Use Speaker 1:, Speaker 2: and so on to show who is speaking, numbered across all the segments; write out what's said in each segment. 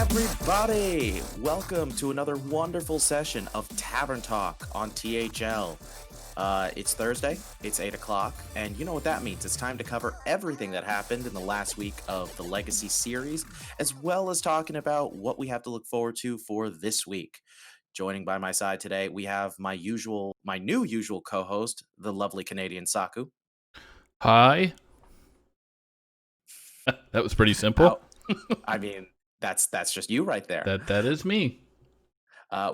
Speaker 1: everybody! Welcome to another wonderful session of Tavern Talk on THL. It's Thursday, it's 8 o'clock, and you know what that means. It's time to cover everything that happened in the last week of the Legacy series, as well as talking about what we have to look forward to for this week. Joining by my side today, we have my new usual co-host, the lovely Canadian Saku.
Speaker 2: Hi. That was pretty simple.
Speaker 1: I mean, that's just you right there.
Speaker 2: That is me.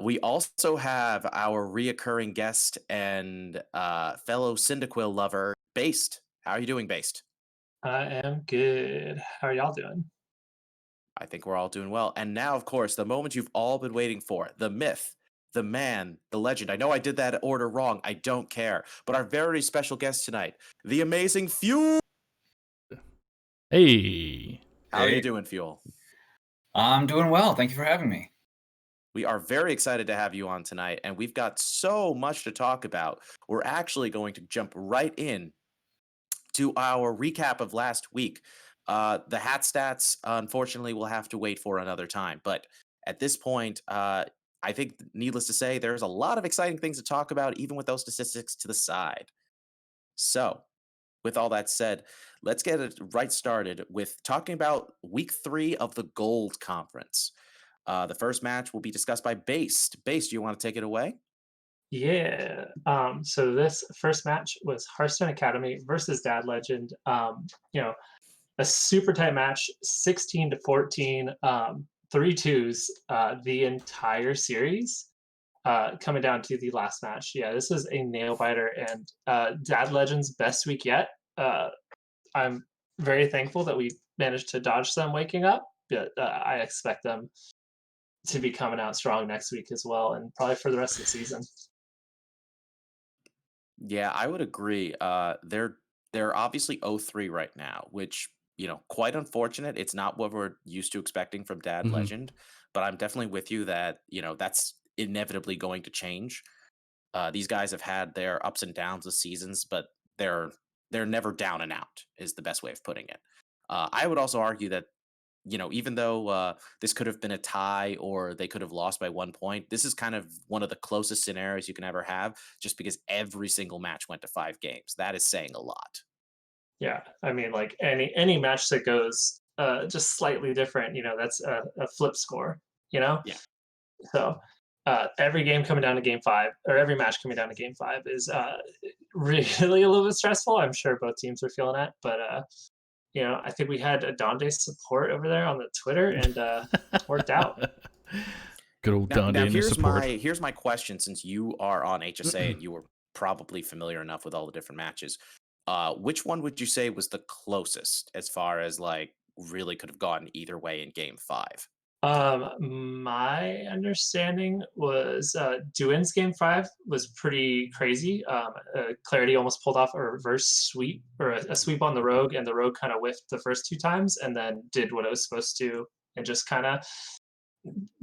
Speaker 1: We also have our reoccurring guest and fellow Cyndaquil lover, Based. How are you doing, Based?
Speaker 3: I am good. How are y'all doing?
Speaker 1: I think we're all doing well. And now, of course, the moment you've all been waiting for, the myth, the man, the legend. I know I did that order wrong. I don't care. But our very special guest tonight, the amazing Fuel.
Speaker 2: Hey.
Speaker 1: How are you doing, Fuel?
Speaker 4: I'm doing well. Thank you for having me.
Speaker 1: We are very excited to have you on tonight, and we've got so much to talk about. We're actually going to jump right in to our recap of last week. The hat stats, unfortunately, will have to wait for another time. But at this point, I think, needless to say, there's a lot of exciting things to talk about, even with those statistics to the side. So, with all that said, let's get it right started with talking about week 3 of the Gold Conference. The first match will be discussed by Based. Based, do you want to take it away?
Speaker 3: Yeah. So this first match was Hearthstone Academy versus Dad Legend. A super tight match, 16-14, 3-2s, the entire series. Coming down to the last match. Yeah, this was a nail biter and Dad Legend's best week yet. I'm very thankful that we managed to dodge them waking up, but I expect them to be coming out strong next week as well, and probably for the rest of the season.
Speaker 1: Yeah, I would agree. They're obviously 0-3 right now, which, quite unfortunate. It's not what we're used to expecting from Dad
Speaker 2: Mhm.
Speaker 1: Legend, but I'm definitely with you that, that's inevitably going to change. These guys have had their ups and downs of seasons, but they're never down and out, is the best way of putting it. I would also argue that, even though this could have been a tie or they could have lost by 1 point, this is kind of one of the closest scenarios you can ever have, just because every single match went to 5 games. That is saying a lot.
Speaker 3: Yeah, I mean, like any match that goes just slightly different, that's a flip score,
Speaker 1: Yeah.
Speaker 3: So every game coming down to game 5, or every match coming down to game 5 is really a little bit stressful. I'm sure both teams are feeling that, but I think we had Adonde's support over there on the Twitter, and worked out.
Speaker 2: Good old
Speaker 1: Now
Speaker 2: Donde and his support.
Speaker 1: here's my question, since you are on HSA and you were probably familiar enough with all the different matches. Which one would you say was the closest as far as like really could have gone either way in game 5?
Speaker 3: My understanding was Duin's game 5 was pretty crazy. Clarity almost pulled off a reverse sweep, or a sweep on the Rogue, and the Rogue kind of whiffed the first 2 times and then did what it was supposed to, and just kind of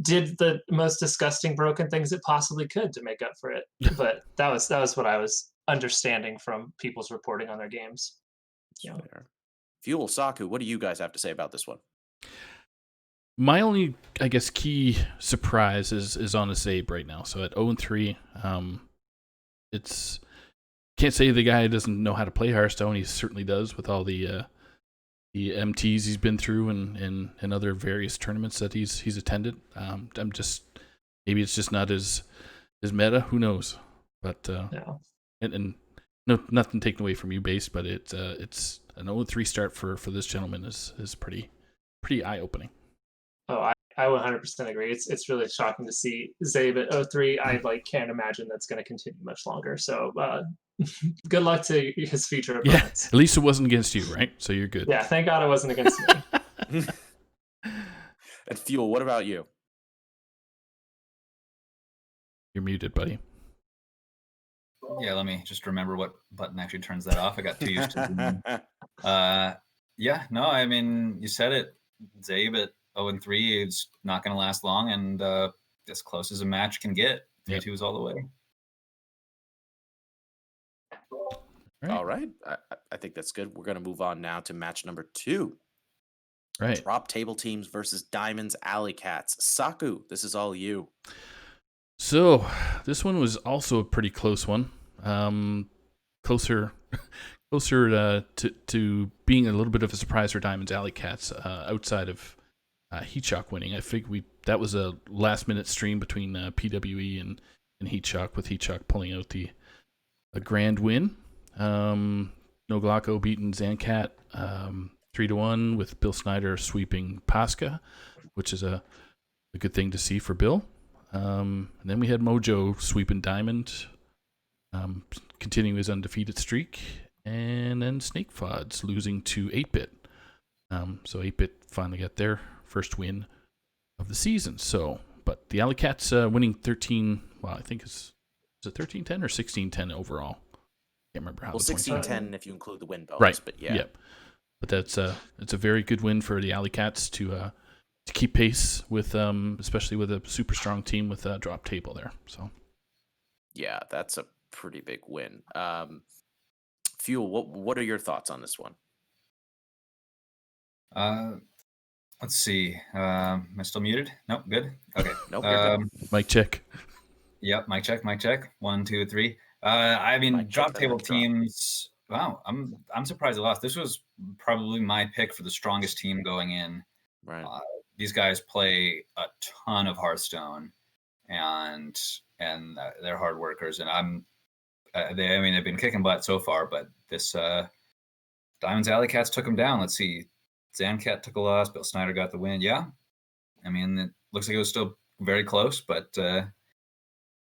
Speaker 3: did the most disgusting broken things it possibly could to make up for it. But that was what I was understanding from people's reporting on their games. Yeah.
Speaker 1: Fair. Fuel, Saku, what do you guys have to say about this one?
Speaker 2: My only, I guess, key surprise is on the Zabe right now. So at 0-3, it's can't say the guy doesn't know how to play Hearthstone. He certainly does, with all the MTs he's been through and other various tournaments that he's attended. I'm just, maybe it's just not his meta. Who knows? But
Speaker 3: Yeah.
Speaker 2: and no, nothing taken away from you, Base, but it's an 0-3 start for this gentleman is pretty eye opening.
Speaker 3: Oh, I 100% agree. It's really shocking to see Zabe at 0-3. I can't imagine that's going to continue much longer. So good luck to his future opponents.
Speaker 2: Yeah, at least it wasn't against you, right? So you're good.
Speaker 3: Yeah, thank God it wasn't against me.
Speaker 1: And Fuel, what about you?
Speaker 2: You're muted, buddy.
Speaker 4: Yeah, let me just remember what button actually turns that off. I got too used to yeah, no, I mean, you said it. Zabe at 0-3, it's not going to last long, and as close as a match can get. 3-2s all the way.
Speaker 1: All right. I think that's good. We're going to move on now to match number 2.
Speaker 2: Right.
Speaker 1: Drop table teams versus Diamonds Alley Cats. Saku, this is all you.
Speaker 2: So this one was also a pretty close one. Closer to being a little bit of a surprise for Diamonds Alley Cats outside of Heat Shock winning. I think that was a last minute stream between PWE and Heat Shock, with Heat Shock pulling out a grand win. No Glocko beating Zancat 3-1, with Bill Snyder sweeping Pasca, which is a good thing to see for Bill. And then we had Mojo sweeping Diamond, continuing his undefeated streak, and then Snake Fods losing to 8-Bit. So 8-Bit finally got their first win of the season. So, but the Alley Cats winning 13. Well, I think is it 13-10 or 16-10 overall? Can't remember how.
Speaker 1: Well,
Speaker 2: the
Speaker 1: 16-10 if you include the win bonus.
Speaker 2: Right.
Speaker 1: But yeah.
Speaker 2: Yep. But it's a very good win for the Alley Cats to keep pace with, especially with a super strong team with Drop Table there. So.
Speaker 1: Yeah, that's a pretty big win. Fuel, what are your thoughts on this one?
Speaker 4: Let's see. Am I still muted? Nope. Good. Okay.
Speaker 1: Nope. You're good.
Speaker 2: Mic check.
Speaker 4: Yep. Mic check. Mic check. 1, 2, 3. I mean,
Speaker 1: Mic check,
Speaker 4: drop
Speaker 1: then
Speaker 4: table
Speaker 1: mic drop.
Speaker 4: teams. Wow. I'm surprised I lost. This was probably my pick for the strongest team going in.
Speaker 1: Right.
Speaker 4: These guys play a ton of Hearthstone, and they're hard workers. And they've been kicking butt so far, but this Diamonds Alley Cats took them down. Let's see. Zancat took a loss. Bill Snyder got the win. Yeah. I mean, it looks like it was still very close, but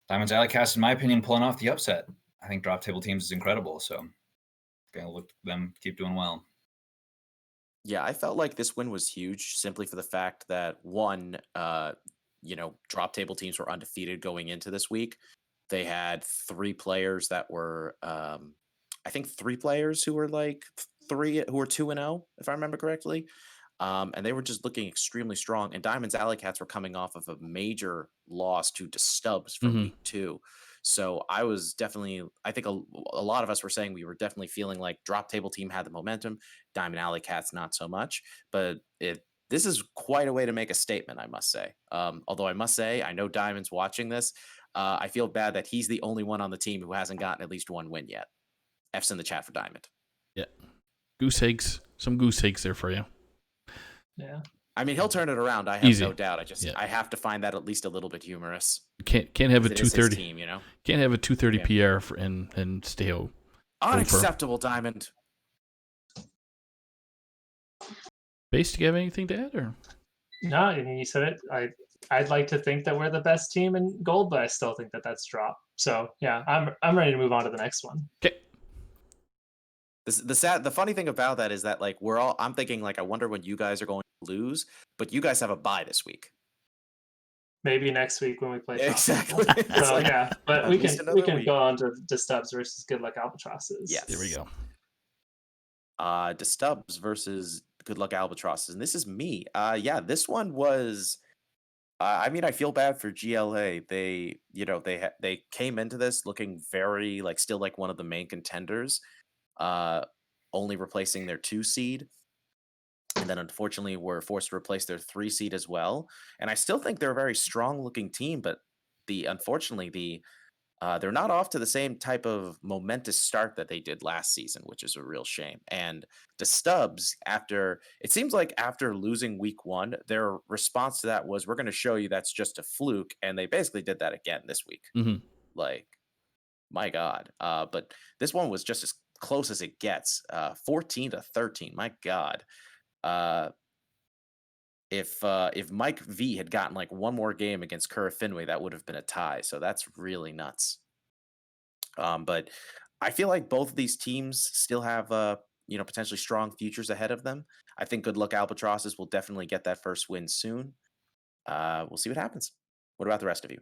Speaker 4: Diamonds Alley Cats, in my opinion, pulling off the upset. I think drop table teams is incredible. So going to look to them keep doing well.
Speaker 1: Yeah, I felt like this win was huge simply for the fact that one, drop table teams were undefeated going into this week. They had 3 players that were, I think 3 players who were like 2-0, if I remember correctly. And they were just looking extremely strong. And Diamonds Alley Cats were coming off of a major loss to Stubbs from week 2. So I think a lot of us were saying we were definitely feeling like drop table team had the momentum, Diamond Alley Cats not so much. But this is quite a way to make a statement, I must say. Although I must say, I know Diamond's watching this. I feel bad that he's the only one on the team who hasn't gotten at least one win yet. F's in the chat for Diamond.
Speaker 2: Yeah. Goose eggs. Some goose eggs there for you.
Speaker 3: Yeah.
Speaker 1: I mean, he'll turn it around. I have
Speaker 2: Easy.
Speaker 1: no doubt. I have to find that at least a little bit humorous.
Speaker 2: Can't have a 230
Speaker 1: team, you know.
Speaker 2: Can't have a 230 PR and stay out.
Speaker 1: Unacceptable, Diamond.
Speaker 2: Base, do you have anything to add, or?
Speaker 3: No, I mean, you said it. I'd like to think that we're the best team in gold, but I still think that that's drop. So yeah, I'm ready to move on to the next one.
Speaker 2: Okay.
Speaker 1: The funny thing about that is that like I'm thinking like I wonder when you guys are going to lose, but you guys have a bye this week.
Speaker 3: Maybe next week when we play.
Speaker 1: Exactly.
Speaker 3: So yeah, but we can
Speaker 1: week.
Speaker 3: go on to Stubbs versus Good Luck Albatrosses.
Speaker 1: Yes.
Speaker 2: There we go.
Speaker 1: To Stubbs versus Good Luck Albatrosses, and this is me. This one was. I mean, I feel bad for GLA. They came into this looking very still like one of the main contenders, only replacing their 2 seed, and then unfortunately were forced to replace their 3 seed as well. And I still think they're a very strong looking team, but unfortunately they're not off to the same type of momentous start that they did last season, which is a real shame. And the Stubbs, after losing week 1, their response to that was, we're going to show you that's just a fluke. And they basically did that again this week.
Speaker 2: Mm-hmm.
Speaker 1: Like, my God. But this one was just as close as it gets. 14-13. My God. If Mike V had gotten one more game against Kura Finway, that would have been a tie. So that's really nuts. But I feel like both of these teams still have potentially strong futures ahead of them. I think Good Luck Albatrosses will definitely get that first win soon. We'll see what happens. What about the rest of you?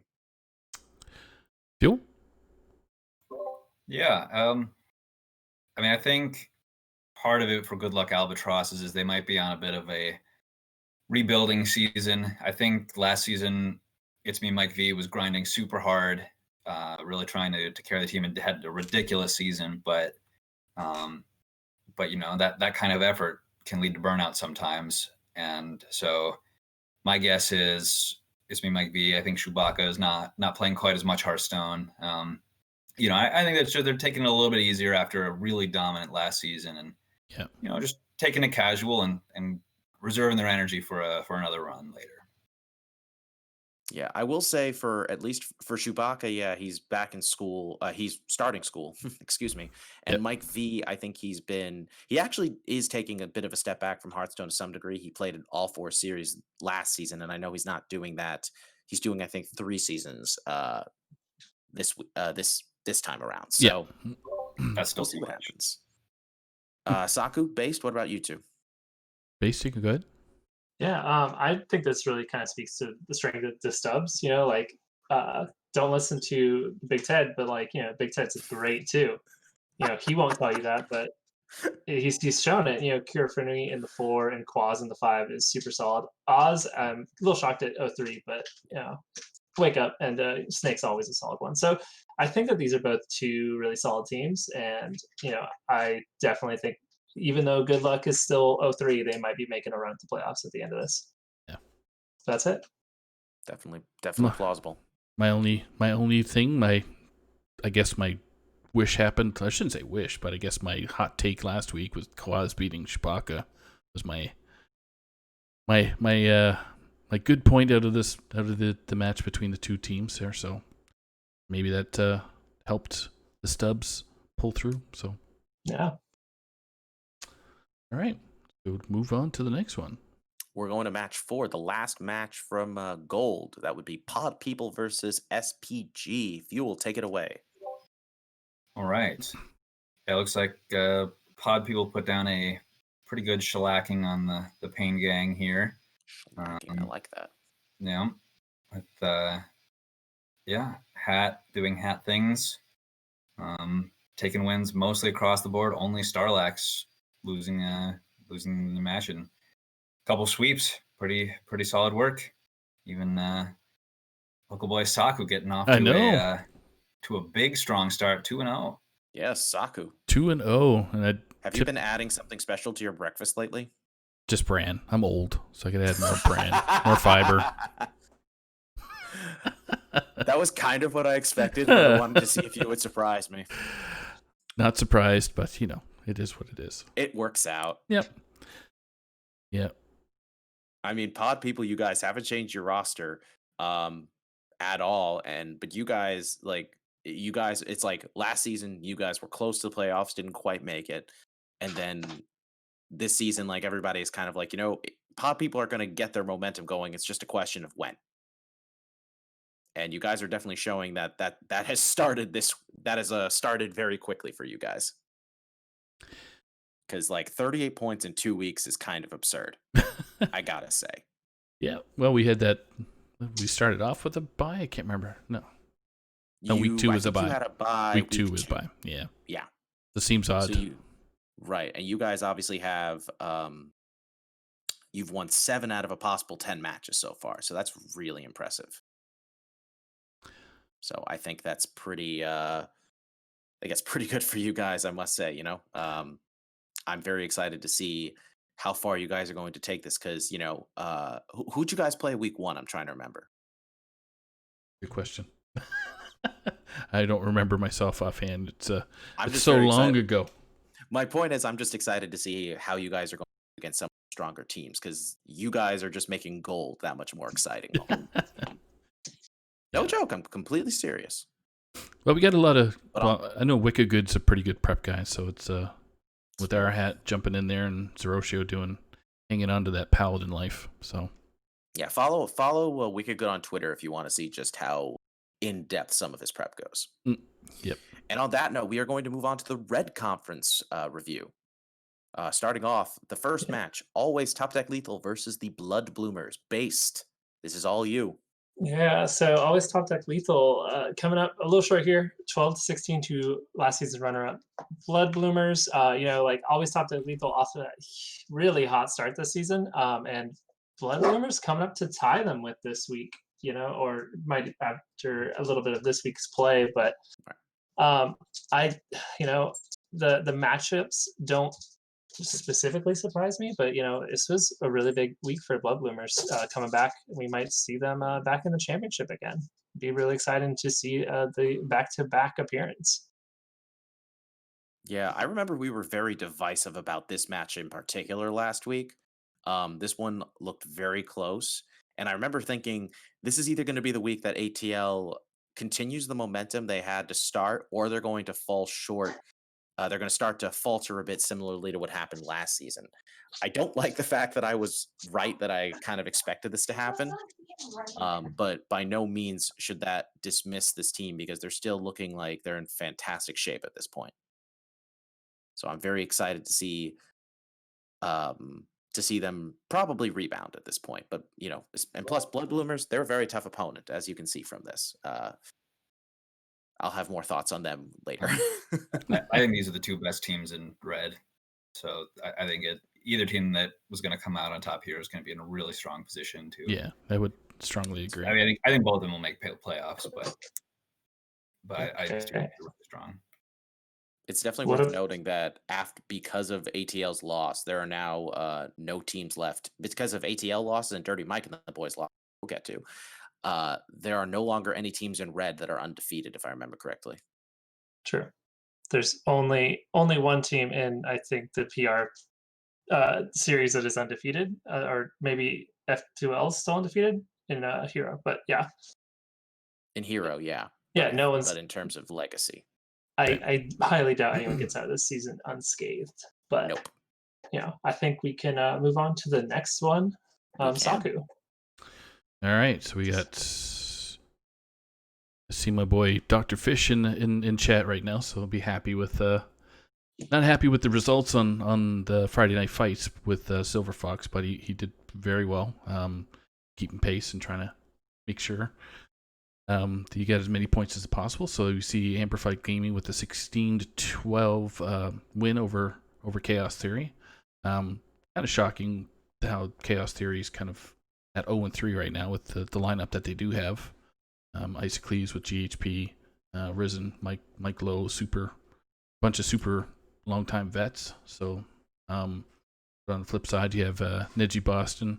Speaker 2: Fuel?
Speaker 4: Yeah. I mean, I think part of it for Good Luck Albatrosses is they might be on a bit of a rebuilding season. I think last season, It's Me, Mike V was grinding super hard, really trying to carry the team, and had a ridiculous season. But that kind of effort can lead to burnout sometimes. And so my guess is it's me, Mike V. I think Chewbacca is not playing quite as much Hearthstone. I think that they're taking it a little bit easier after a really dominant last season, and just taking it casual and reserving their energy for another run later.
Speaker 1: Yeah, I will say at least for Chewbacca, yeah, he's back in school. He's starting school, excuse me. And
Speaker 2: Yep.
Speaker 1: Mike V, I think he actually is taking a bit of a step back from Hearthstone to some degree. He played in all 4 series last season, and I know he's not doing that. He's doing, I think, 3 seasons this time around. So
Speaker 4: That's still
Speaker 1: we'll see what happens. Saku, Based, what about you two?
Speaker 2: Based, you can go ahead.
Speaker 3: Yeah, I think this really kind of speaks to the strength of the Stubbs. Don't listen to Big Ted, but Big Ted's great too. He won't tell you that, but he's shown it. Cure Affinity in the 4 and Quaz in the 5 is super solid. Oz, I'm a little shocked at 03, but wake up, and Snake's always a solid one. So I think that these are both 2 really solid teams, and I definitely think, even though good luck is still 03, they might be making a run to playoffs at the end of this.
Speaker 2: Yeah.
Speaker 3: That's it.
Speaker 1: Definitely plausible.
Speaker 2: My only thing, I guess my wish happened. I shouldn't say wish, but I guess my hot take last week was Kawaz beating Chewbacca was my good point out of the match between the 2 teams there. So maybe that helped the Stubbs pull through. So
Speaker 3: yeah.
Speaker 2: All right, so move on to the next one.
Speaker 1: We're going to match 4, the last match from Gold. That would be Pod People versus SPG. Fuel, take it away.
Speaker 4: All right. It looks like Pod People put down a pretty good shellacking on the Pain Gang here.
Speaker 1: I like that.
Speaker 4: Yeah. With Hat doing Hat things. Taking wins mostly across the board. Only Starlax losing the match, and a couple sweeps. Pretty solid work. Even local boy Saku getting off to a big strong start, 2-0.
Speaker 1: Yes, Saku.
Speaker 2: 2-0. And
Speaker 1: have you been adding something special to your breakfast lately?
Speaker 2: Just bran. I'm old, so I could add more bran, more fiber.
Speaker 1: That was kind of what I expected, but I wanted to see if you would surprise me.
Speaker 2: Not surprised, but it is what it is.
Speaker 1: It works out.
Speaker 2: Yep.
Speaker 1: I mean, Pod People, you guys haven't changed your roster at all, but you guys, it's like last season you guys were close to the playoffs, didn't quite make it, and then this season, everybody is kind of Pod People are going to get their momentum going. It's just a question of when. And you guys are definitely showing that has started started very quickly for you guys. Because 38 points in 2 weeks is kind of absurd. I gotta say.
Speaker 2: Yeah. Well, we had that. We started off with a bye. I can't remember. No, week 2 was a bye.
Speaker 1: You had a bye.
Speaker 2: Week 2 was bye. Yeah.
Speaker 1: Yeah.
Speaker 2: This seems odd.
Speaker 1: Right, and you guys obviously have you've won 7 out of a possible 10 matches so far, so that's really impressive. So I think that's pretty good for you guys, I must say. I'm very excited to see how far you guys are going to take this, because who'd you guys play week 1? I'm trying to remember.
Speaker 2: Good question. I don't remember myself offhand. It's so long ago.
Speaker 1: My point is, I'm just excited to see how you guys are going against some stronger teams, because you guys are just making Gold that much more exciting. No joke. I'm completely serious.
Speaker 2: Well, we got a lot of. I know Wicked Good's a pretty good prep guy, so it's with our hat jumping in there and Zeroshio hanging on to that paladin life. So
Speaker 1: yeah, follow Wicked Good on Twitter if you want to see just how in depth some of his prep goes.
Speaker 2: Yep.
Speaker 1: And on that note, we are going to move on to the Red Conference review. Starting off, the first match, always Top Deck Lethal versus the Blood Bloomers. Based, this is all you.
Speaker 3: Yeah, so always Top Deck Lethal coming up a little short here, 12-16 to last season's runner-up. Blood Bloomers, always Top Deck Lethal off to that really hot start this season, and Blood Bloomers coming up to tie them with this week, or might after a little bit of this week's play, but the matchups don't specifically surprised me, but this was a really big week for Blood Bloomers coming back. We might see them back in the championship again. Be really exciting to see the back-to-back appearance.
Speaker 1: Yeah, I remember we were very divisive about this match in particular last week. This one looked very close, and I remember thinking this is either going to be the week that ATL continues the momentum they had to start, or they're going to fall short. They're going to start to falter a bit, similarly to what happened last season. I don't like the fact that I was right that I kind of expected this to happen, but by no means should that dismiss this team because they're still looking like they're in fantastic shape at this point. So I'm very excited to see them probably rebound at this point. But and plus Blood Bloomers, they're a very tough opponent, as you can see from this. I'll have more thoughts on them later.
Speaker 4: I think these are the two best teams in red. So I think either team that was going to come out on top here is going to be in a really strong position too.
Speaker 2: Yeah, I would strongly agree.
Speaker 4: I mean, I think both of them will make playoffs, but I just think
Speaker 3: Okay.
Speaker 4: they're really strong.
Speaker 1: It's definitely
Speaker 3: What
Speaker 1: worth
Speaker 3: if-
Speaker 1: noting that because of ATL's loss, there are now no teams left. Because of ATL losses and Dirty Mike and the boys lost, we'll get to. There are no longer any teams in red that are undefeated, if I remember correctly.
Speaker 3: True. There's only one team in, I think, the PR series that is undefeated, or maybe F2L is still undefeated in Hero. But yeah,
Speaker 1: In Hero, yeah.
Speaker 3: Yeah,
Speaker 1: But
Speaker 3: no one's-
Speaker 1: But in terms of legacy,
Speaker 3: I highly doubt anyone gets out of this season unscathed. But
Speaker 1: nope.
Speaker 3: I think we can move on to the next one.
Speaker 1: We can.
Speaker 3: Saku.
Speaker 2: All right, so we got. I see my boy Dr. Fish in chat right now, so I'll be happy with. Not happy with the results on the Friday night fights with Silver Fox, but he did very well, keeping pace and trying to make sure that you get as many points as possible. So you see Amplified Gaming with a 16-12 win over Chaos Theory. Kind of shocking how Chaos Theory is kind of at 0-3 right now with the lineup that they do have. Isocles with GHP, Risen, Mike Lowe, bunch of super long-time vets. So on the flip side, you have Neji Boston,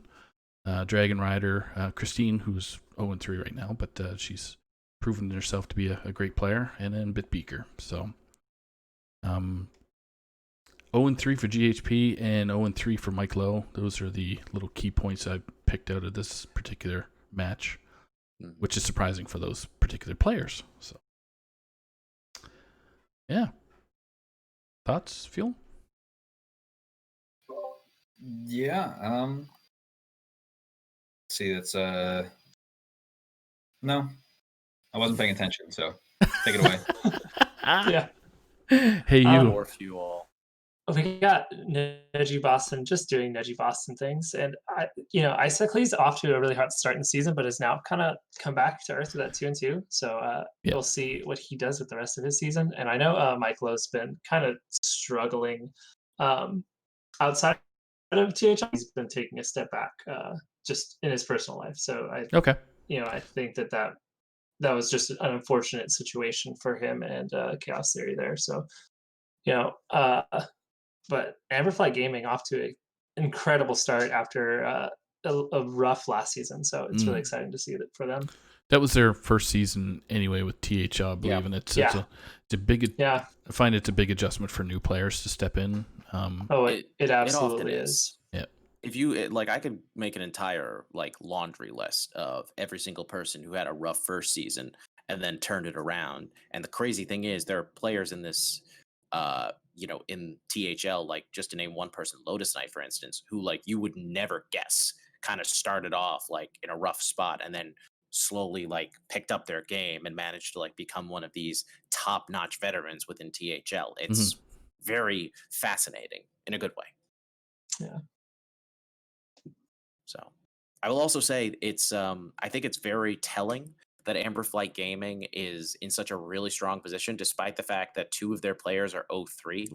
Speaker 2: Dragon Rider, Christine, who's 0-3 right now, but she's proven herself to be a great player, and then Bitbeaker. So 0-3 for GHP and 0-3 for Mike Lowe. Those are the little key points I picked out of this particular match, which is surprising for those particular players. So yeah. Thoughts, Fuel?
Speaker 4: Yeah. See, that's no, I wasn't paying attention, so take it away.
Speaker 3: Yeah.
Speaker 2: Hey, you.
Speaker 1: Or Fuel.
Speaker 3: We got Neji Boston just doing Neji Boston things, and Isocles off to a really hot start in the season, but has now kind of come back to earth with that 2-2. So we'll see what he does with the rest of his season. And I know Mike Lowe's been kind of struggling outside of THL. He's been taking a step back just in his personal life. So I think that was just an unfortunate situation for him and Chaos Theory there. So but Amberfly Gaming off to an incredible start after a rough last season, so it's really exciting to see that for them.
Speaker 2: That was their first season anyway with THL, I believe, and it's a big. I find it's a big adjustment for new players to step in.
Speaker 3: It absolutely is.
Speaker 2: Yeah.
Speaker 1: If you I could make an entire laundry list of every single person who had a rough first season and then turned it around. And the crazy thing is, there are players in this. In THL, just to name one person, Lotus Knight, for instance, who you would never guess kind of started off in a rough spot and then slowly picked up their game and managed to become one of these top-notch veterans within THL. It's very fascinating in a good way.
Speaker 3: Yeah.
Speaker 1: So I will also say it's I think it's very telling that Amber Flight Gaming is in such a really strong position, despite the fact that two of their players are 0-3.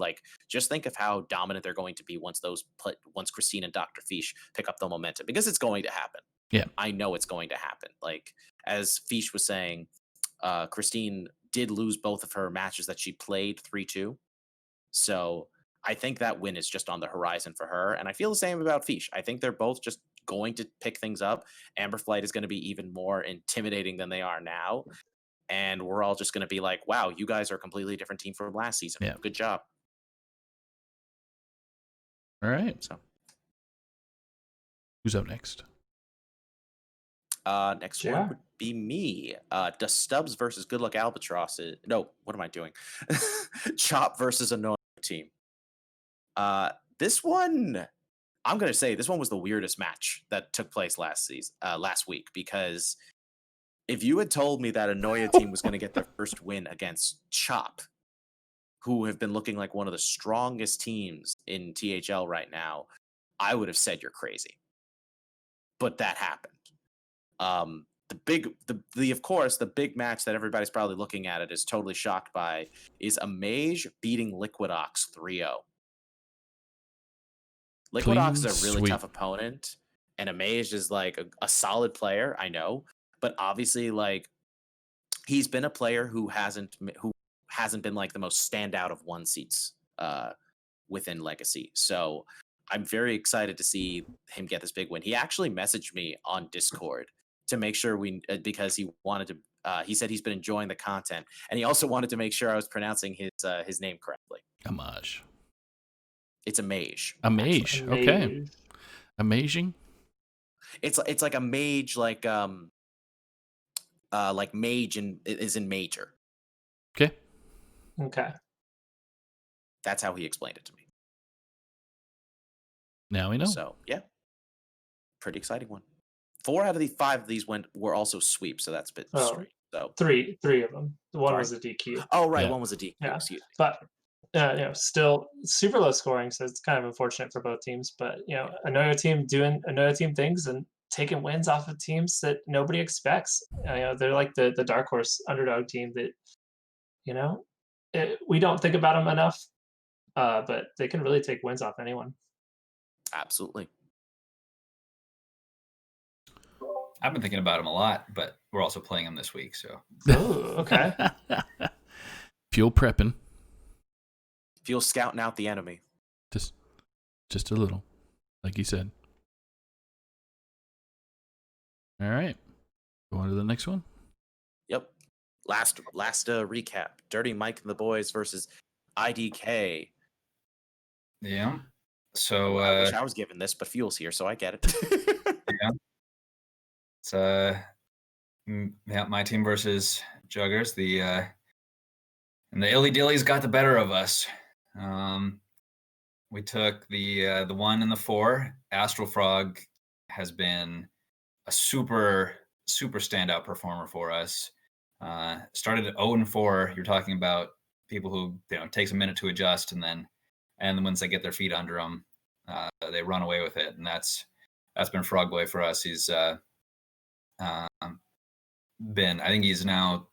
Speaker 1: Just think of how dominant they're going to be once Christine and Dr. Fish pick up the momentum, because it's going to happen.
Speaker 2: Yeah,
Speaker 1: I know it's going to happen. As Fish was saying, Christine did lose both of her matches that she played 3-2. So I think that win is just on the horizon for her. And I feel the same about Fish. I think they're both just going to pick things up. Amber Flight is going to be even more intimidating than they are now. And we're all just going to be like, wow, you guys are a completely different team from last season.
Speaker 2: Yeah.
Speaker 1: Good job.
Speaker 2: All right.
Speaker 1: So,
Speaker 2: who's up next?
Speaker 1: next one would be me. The Stubbs versus Good Luck Albatross. No, what am I doing? Chop versus Annoying Team. This one, I'm gonna say this one was the weirdest match that took place last week, because if you had told me that Anoya team was gonna get their first win against Chop, who have been looking like one of the strongest teams in THL right now, I would have said you're crazy. But that happened. Of course, the big match that everybody's probably looking at it is totally shocked by is Amage beating Liquidox 3-0. Liquidox is a really tough opponent, and Amage is like a solid player, I know, but obviously, like, he's been a player who hasn't been like the most standout of one seats within Legacy. So I'm very excited to see him get this big win. He actually messaged me on Discord to make sure because he wanted to. He said he's been enjoying the content, and he also wanted to make sure I was pronouncing his name correctly.
Speaker 2: Amage.
Speaker 1: It's Amage.
Speaker 2: Amage. Okay. Amazing.
Speaker 1: It's like a mage, like mage is in major.
Speaker 2: Okay.
Speaker 3: Okay.
Speaker 1: That's how he explained it to me.
Speaker 2: Now we know.
Speaker 1: So yeah, pretty exciting one. 4 out of the 5 of these were also sweeps, so that's a bit strange. So
Speaker 3: three of them. One was a DQ.
Speaker 1: Oh right, one was a DQ.
Speaker 3: Yeah.
Speaker 1: Excuse me.
Speaker 3: But still super low scoring, so it's kind of unfortunate for both teams. But another team doing another team things and taking wins off of teams that nobody expects. They're like the dark horse underdog team that we don't think about them enough, but they can really take wins off anyone.
Speaker 1: Absolutely.
Speaker 4: I've been thinking about them a lot, but we're also playing them this week, so.
Speaker 3: Oh, okay.
Speaker 2: Fuel prepping.
Speaker 1: Fuel scouting out the enemy.
Speaker 2: Just a little, like you said. All right. Go on to the next one.
Speaker 1: Yep. Last recap. Dirty Mike and the boys versus IDK.
Speaker 4: Yeah. So
Speaker 1: I wish I was given this, but Fuel's here, so I get it.
Speaker 4: Yeah. It's my team versus Juggers. And the Illy Dillies got the better of us. We took the 1 and the 4. Astral Frog has been a super standout performer for us. Started at 0-4. You're talking about people who it takes a minute to adjust, and once they get their feet under them, they run away with it, and that's been Frogboy for us. He's I think he's now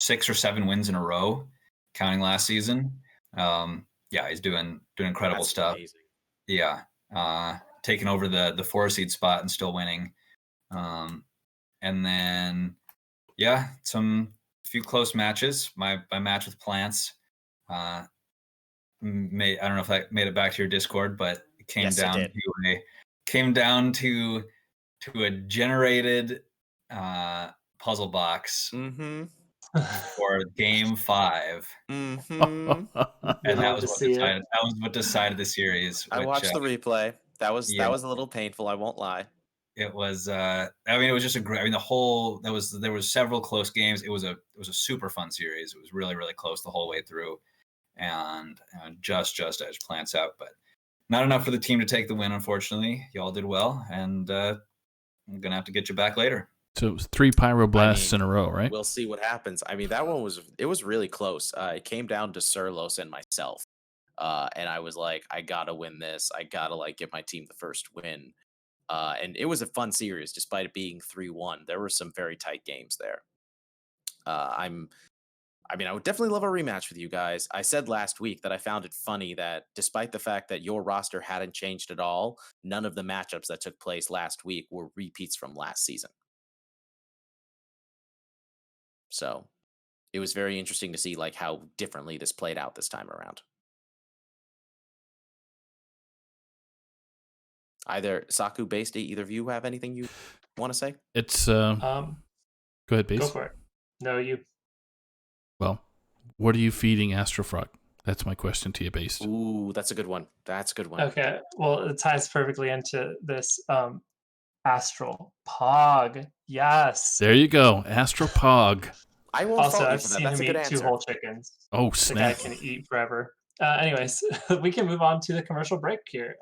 Speaker 4: 6 or 7 wins in a row, counting last season. He's doing incredible stuff.
Speaker 1: Amazing.
Speaker 4: Yeah, taking over the 4 seed spot and still winning. And then some few close matches. My match with Plants. I don't know if that made it back to your Discord, but it came down to a generated puzzle box for game 5.
Speaker 1: Mm-hmm.
Speaker 4: And that was what decided the series.
Speaker 1: I watched the replay. That was a little painful, I won't lie.
Speaker 4: It was it was just a great, there was several close games. It was a super fun series. It was really, really close the whole way through, and just edged Plants out, but not enough for the team to take the win, unfortunately. Y'all did well, and I'm gonna have to get you back later.
Speaker 2: So it was 3 Pyroblasts in a row, right?
Speaker 1: We'll see what happens. I mean, that one was really close. It came down to Surlos and myself. And I was like, I gotta win this. I gotta give my team the first win. And it was a fun series, despite it being 3-1. There were some very tight games there. I would definitely love a rematch with you guys. I said last week that I found it funny that despite the fact that your roster hadn't changed at all, none of the matchups that took place last week were repeats from last season. So it was very interesting to see how differently this played out this time around. Either Saku, Based, either of you have anything you want to say?
Speaker 2: It's
Speaker 3: Go
Speaker 2: go ahead, Base.
Speaker 3: for it. No, you.
Speaker 2: Well, what are you feeding Astrofrog? That's my question to you, Base.
Speaker 1: Ooh, that's a good one. That's a good one.
Speaker 3: Okay. Well, it ties perfectly into this. Astral Pog. Yes.
Speaker 2: There you go, Astropog.
Speaker 1: I won't
Speaker 3: Also,
Speaker 1: fault you
Speaker 3: I've
Speaker 1: for that.
Speaker 3: seen
Speaker 1: That's
Speaker 3: him
Speaker 1: a good
Speaker 3: eat 2
Speaker 1: answer.
Speaker 3: whole chickens.
Speaker 2: Oh
Speaker 3: The guy
Speaker 2: snap!
Speaker 3: can eat forever. Anyways, we can move on to the commercial break here.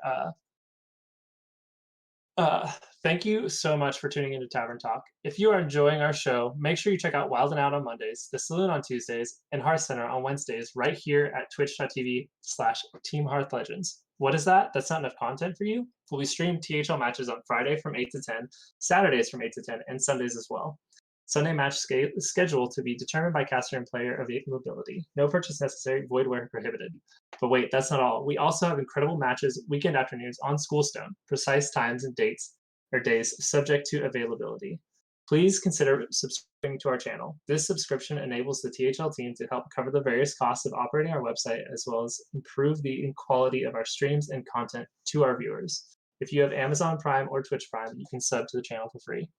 Speaker 3: Thank you so much for tuning into Tavern Talk. If you are enjoying our show, make sure you check out Wild and Out on Mondays, The Saloon on Tuesdays, and Hearth Center on Wednesdays, right here at twitch.tv/Team Hearth Legends. What is that? That's not enough content for you? Well, we stream THL matches on Friday from 8 to 10, Saturdays from 8 to 10, and Sundays as well. Sunday match schedule to be determined by caster and player availability. No purchase necessary, void where prohibited. But wait, that's not all. We also have incredible matches weekend afternoons on Schoolstone, precise times and dates or days subject to availability. Please consider subscribing to our channel. This subscription enables the THL team to help cover the various costs of operating our website, as well as improve the quality of our streams and content to our viewers. If you have Amazon Prime or Twitch Prime, you can sub to the channel for free.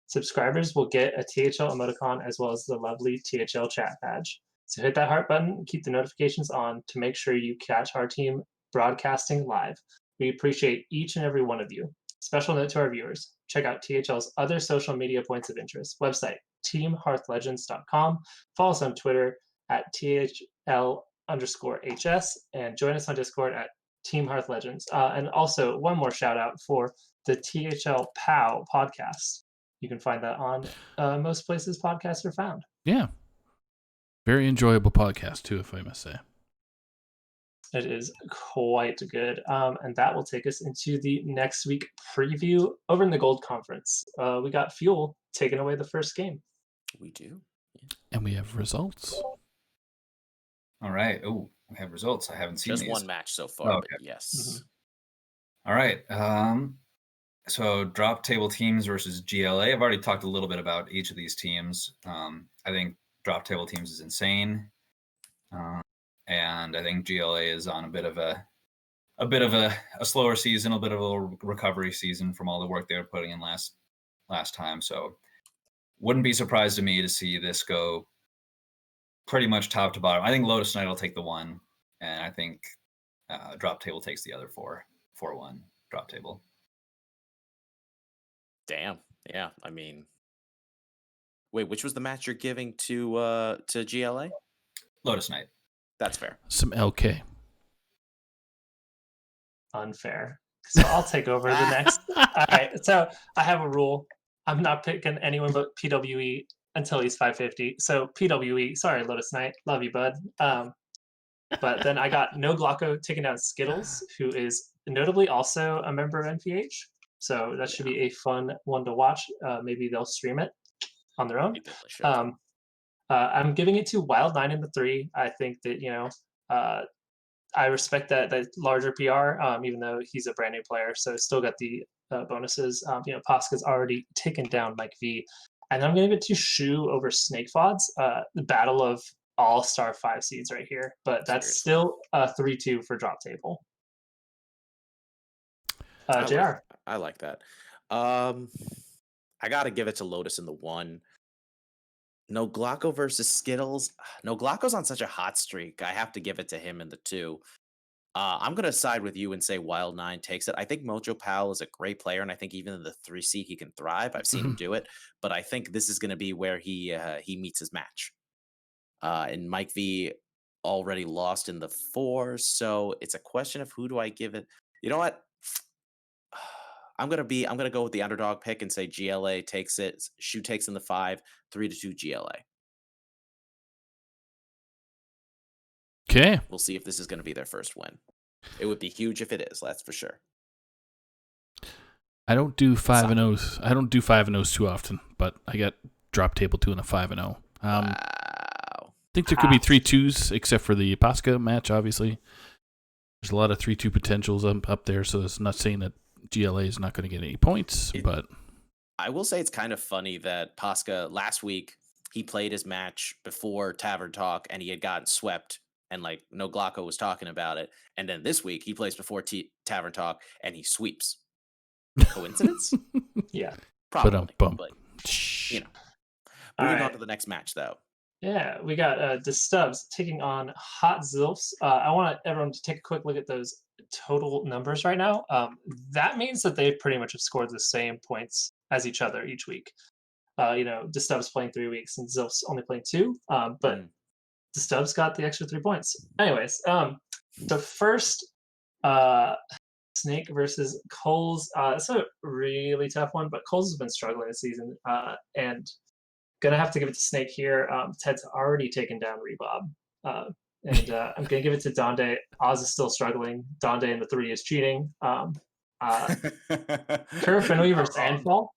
Speaker 3: Subscribers will get a THL emoticon as well as the lovely THL chat badge. So hit that heart button and keep the notifications on to make sure you catch our team broadcasting live. We appreciate each and every one of you. Special note to our viewers, check out THL's other social media points of interest. Website, teamhearthlegends.com. Follow us on Twitter at THL_HS and join us on Discord at Team Hearth Legends. And also one more shout out for the THL POW podcast. You can find that on most places podcasts are found.
Speaker 2: Yeah, very enjoyable podcast too, if I must say.
Speaker 3: It is quite good. And that will take us into the next week preview over in the Gold Conference. We got Fuel taking away the first game.
Speaker 1: We do.
Speaker 2: Yeah. And we have results.
Speaker 4: All right. Oh, we have results. I haven't seen
Speaker 1: just
Speaker 4: these.
Speaker 1: One match so far,
Speaker 4: okay.
Speaker 1: But yes.
Speaker 4: Mm-hmm. All right. So drop table teams versus GLA. I've already talked a little bit about each of these teams. I think drop table teams is insane. And I think GLA is on a bit of a slower season, a bit of a recovery season from all the work they were putting in last time. So wouldn't be surprised to me to see this go pretty much top to bottom. I think Lotus Knight will take the 1, and I think drop table takes the other 4-1 drop table.
Speaker 1: Damn. Yeah. I mean, wait, which was the match you're giving to GLA?
Speaker 4: Lotus Knight.
Speaker 1: That's fair.
Speaker 2: Some LK.
Speaker 3: Unfair. So I'll take over the next. All right. So I have a rule. I'm not picking anyone but PWE until he's 550. So PWE, sorry, Lotus Knight. Love you, bud. But then I got No Glocko taking down Skittles, who is notably also a member of NPH. So that should be a fun one to watch. Maybe they'll stream it on their own. I'm giving it to Wild 9 in the 3. I think that, I respect that larger PR, even though he's a brand new player. So still got the bonuses. Posca's already taken down Mike V. And I'm going to give it to Shu over Snake Fods. The battle of all-star 5 seeds right here. But that's still 3-2 for drop table. JR.
Speaker 1: I like that. I got to give it to Lotus in the 1. No Glocko versus Skittles. No Glocko's on such a hot streak. I have to give it to him in the 2. I'm going to side with you and say Wild 9 takes it. I think Mojo Powell is a great player, and I think even in the 3 seed he can thrive. I've seen him do it, but I think this is going to be where he meets his match. And Mike V already lost in the 4, so it's a question of who do I give it. You know what? I'm gonna go with the underdog pick and say GLA takes it. Shu takes in the 5, 3-2 GLA.
Speaker 2: Okay.
Speaker 1: We'll see if this is gonna be their first win. It would be huge if it is, that's for sure.
Speaker 2: I don't do 5-0s. I don't do 5-0s too often, but I got drop table 2 and a 5-0.
Speaker 1: Wow.
Speaker 2: I think there could be 3-2s except for the Pasca match, obviously. There's a lot of 3-2 potentials up there, so it's not saying that GLA is not going to get any points, but
Speaker 1: I will say it's kind of funny that Pasca last week he played his match before Tavern Talk and he had gotten swept, and No Glocko was talking about it, and then this week he plays before Tavern Talk and he sweeps. Coincidence?
Speaker 3: Yeah.
Speaker 1: Probably.
Speaker 2: Bum.
Speaker 1: But, you know.
Speaker 3: All
Speaker 1: Moving on
Speaker 3: right.
Speaker 1: to the next match, though.
Speaker 3: Yeah, we got the Stubbs taking on Hot Zilfs. I want everyone to take a quick look at those total numbers right now. That means that they pretty much have scored the same points as each other each week. The Stubbs playing 3 weeks and Zilfs only playing 2. But the Stubbs got the extra 3 points. Anyways, the first Snake versus Coles. It's a really tough one, but Coles has been struggling this season, and gonna have to give it to Snake here. Ted's already taken down Rebob, and I'm gonna give it to Donde. Oz is still struggling. Donde in the 3 is cheating. Curve Finley versus Anfall.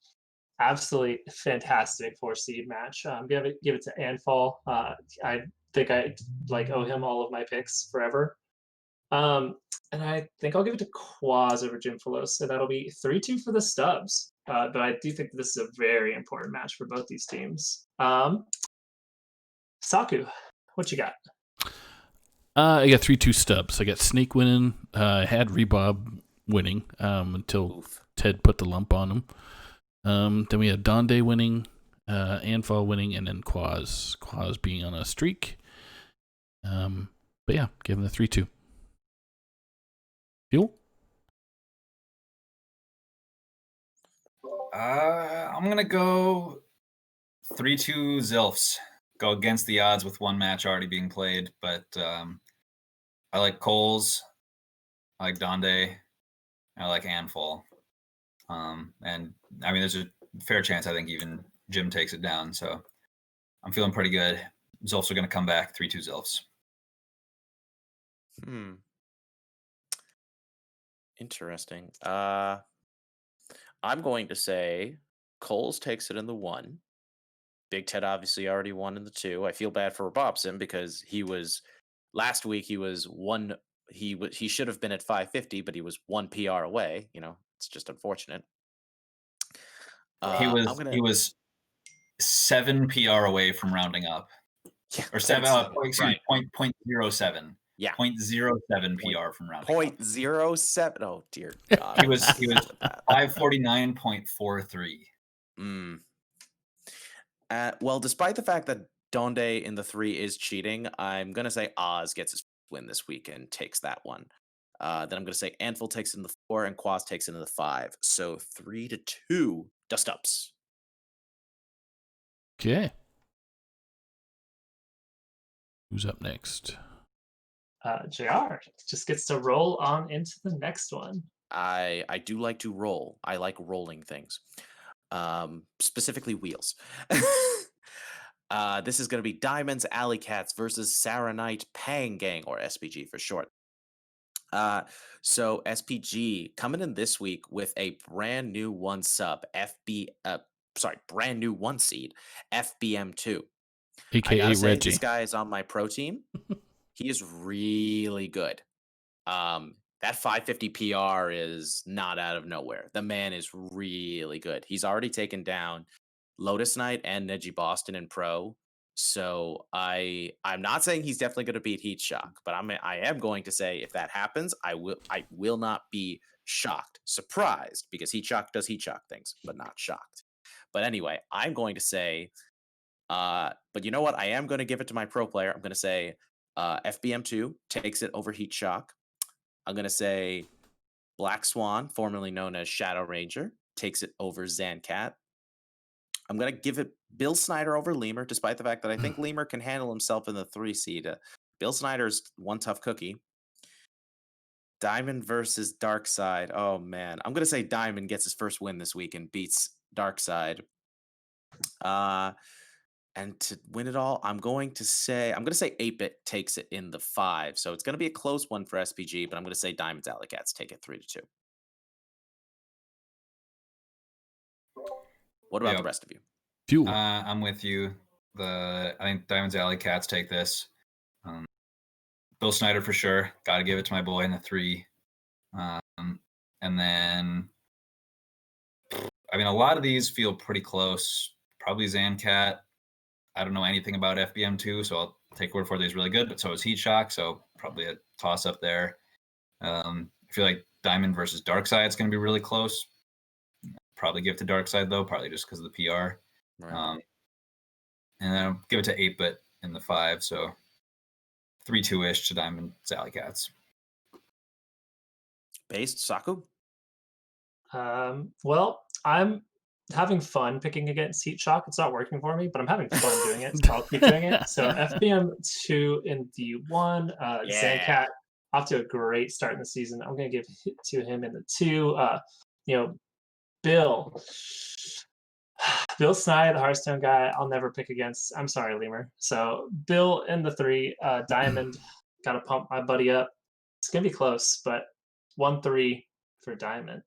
Speaker 3: Absolutely fantastic 4 seed match. Give it to Anfall. I think I owe him all of my picks forever. And I think I'll give it to Quaz over Jim Filos. So that'll be 3-2 for the Stubbs. But I do think this is a very important match for both these teams. Saku, what you got?
Speaker 2: I got 3-2 Stubbs. I got Snake winning. I had Rebob winning until Ted put the lump on him. Then we had Donde winning, Anfall winning, and then Quaz being on a streak. But yeah, give him the 3-2. Fuel?
Speaker 4: I'm going to go 3-2 Zilfs. Go against the odds with one match already being played. But I like Coles. I like Donde. I like Anfall. And I mean, there's a fair chance I think even Jim takes it down. So I'm feeling pretty good. Zilfs are going to come back 3-2 Zilfs.
Speaker 1: Interesting. I'm going to say Coles takes it in the 1. Big Ted obviously already won in the 2. I feel bad for Bobson because last week he was 1. He should have been at 550, but he was 1 PR away. It's just unfortunate.
Speaker 4: He was 7 PR away from rounding up.
Speaker 1: Yeah,
Speaker 4: or 7 point 0.07.
Speaker 1: Yeah.
Speaker 4: 0.07 PR from rounding up.
Speaker 1: 0.07. Oh dear God.
Speaker 4: He was 549.43.
Speaker 1: Well, despite the fact that Donde in the 3 is cheating, I'm gonna say Oz gets his win this week and takes that one. Then I'm gonna say Anvil takes it in the 4 and Quaz takes it in the 5. So 3-2 dust ups.
Speaker 2: Okay. Who's up next?
Speaker 3: JR just gets to roll on into the next one.
Speaker 1: I do like to roll. I like rolling things. Specifically wheels. This is going to be Diamonds Alley Cats versus Saranite Pang Gang, or SPG for short. So SPG coming in this week with a brand new 1 seed, FBM2.
Speaker 2: AKA Reggie.
Speaker 1: This guy is on my pro team. He is really good. That 550 PR is not out of nowhere. The man is really good. He's already taken down Lotus Knight and Neji Boston in pro. So I'm not saying he's definitely going to beat Heat Shock, but I am going to say if that happens, I will not be shocked, surprised, because Heat Shock does Heat Shock things, but not shocked. But anyway, I'm going to say, but you know what? I am going to give it to my pro player. I'm going to say FBM2 takes it over Heat Shock. I'm going to say Black Swan, formerly known as Shadow Ranger, takes it over Zancat. I'm going to give it Bill Snyder over Lemur, despite the fact that I think Lemur can handle himself in the 3 seed. Bill Snyder's one tough cookie. Diamond versus Darkside. Oh, man. I'm going to say Diamond gets his first win this week and beats Darkside. And to win it all, I'm going to say 8-Bit takes it in the 5. So it's going to be a close one for SPG, but I'm going to say Diamonds Alley Cats take it 3-2. What about the rest of you?
Speaker 2: Fuel.
Speaker 4: I'm with you. I think Diamonds Alley Cats take this. Bill Snyder for sure. Got to give it to my boy in the 3. And then, I mean, a lot of these feel pretty close. Probably Zancat. I don't know anything about FBM2, so I'll take word for it. He's really good, but so is Heat Shock, so probably a toss up there. I feel like Diamond versus Darkside is going to be really close. probably give to Dark Side though, partly just because of the PR.
Speaker 1: Right.
Speaker 4: And then I'll give it to 8-bit in the 5, so 3-2-ish to Diamond Alley Cats.
Speaker 1: Based Saku.
Speaker 3: Well, I'm having fun picking against Heat Shock. It's not working for me, but I'm having fun doing it, so I'll keep doing it. So FBM 2 in the 1,
Speaker 1: Yeah.
Speaker 3: Zancat off to a great start in the season. I'm going to give it to him in the 2. Bill. Bill Snide, the Hearthstone guy, I'll never pick against. I'm sorry, Lemur. So Bill in the 3, Diamond, got to pump my buddy up. It's going to be close, but 1-3 for Diamond.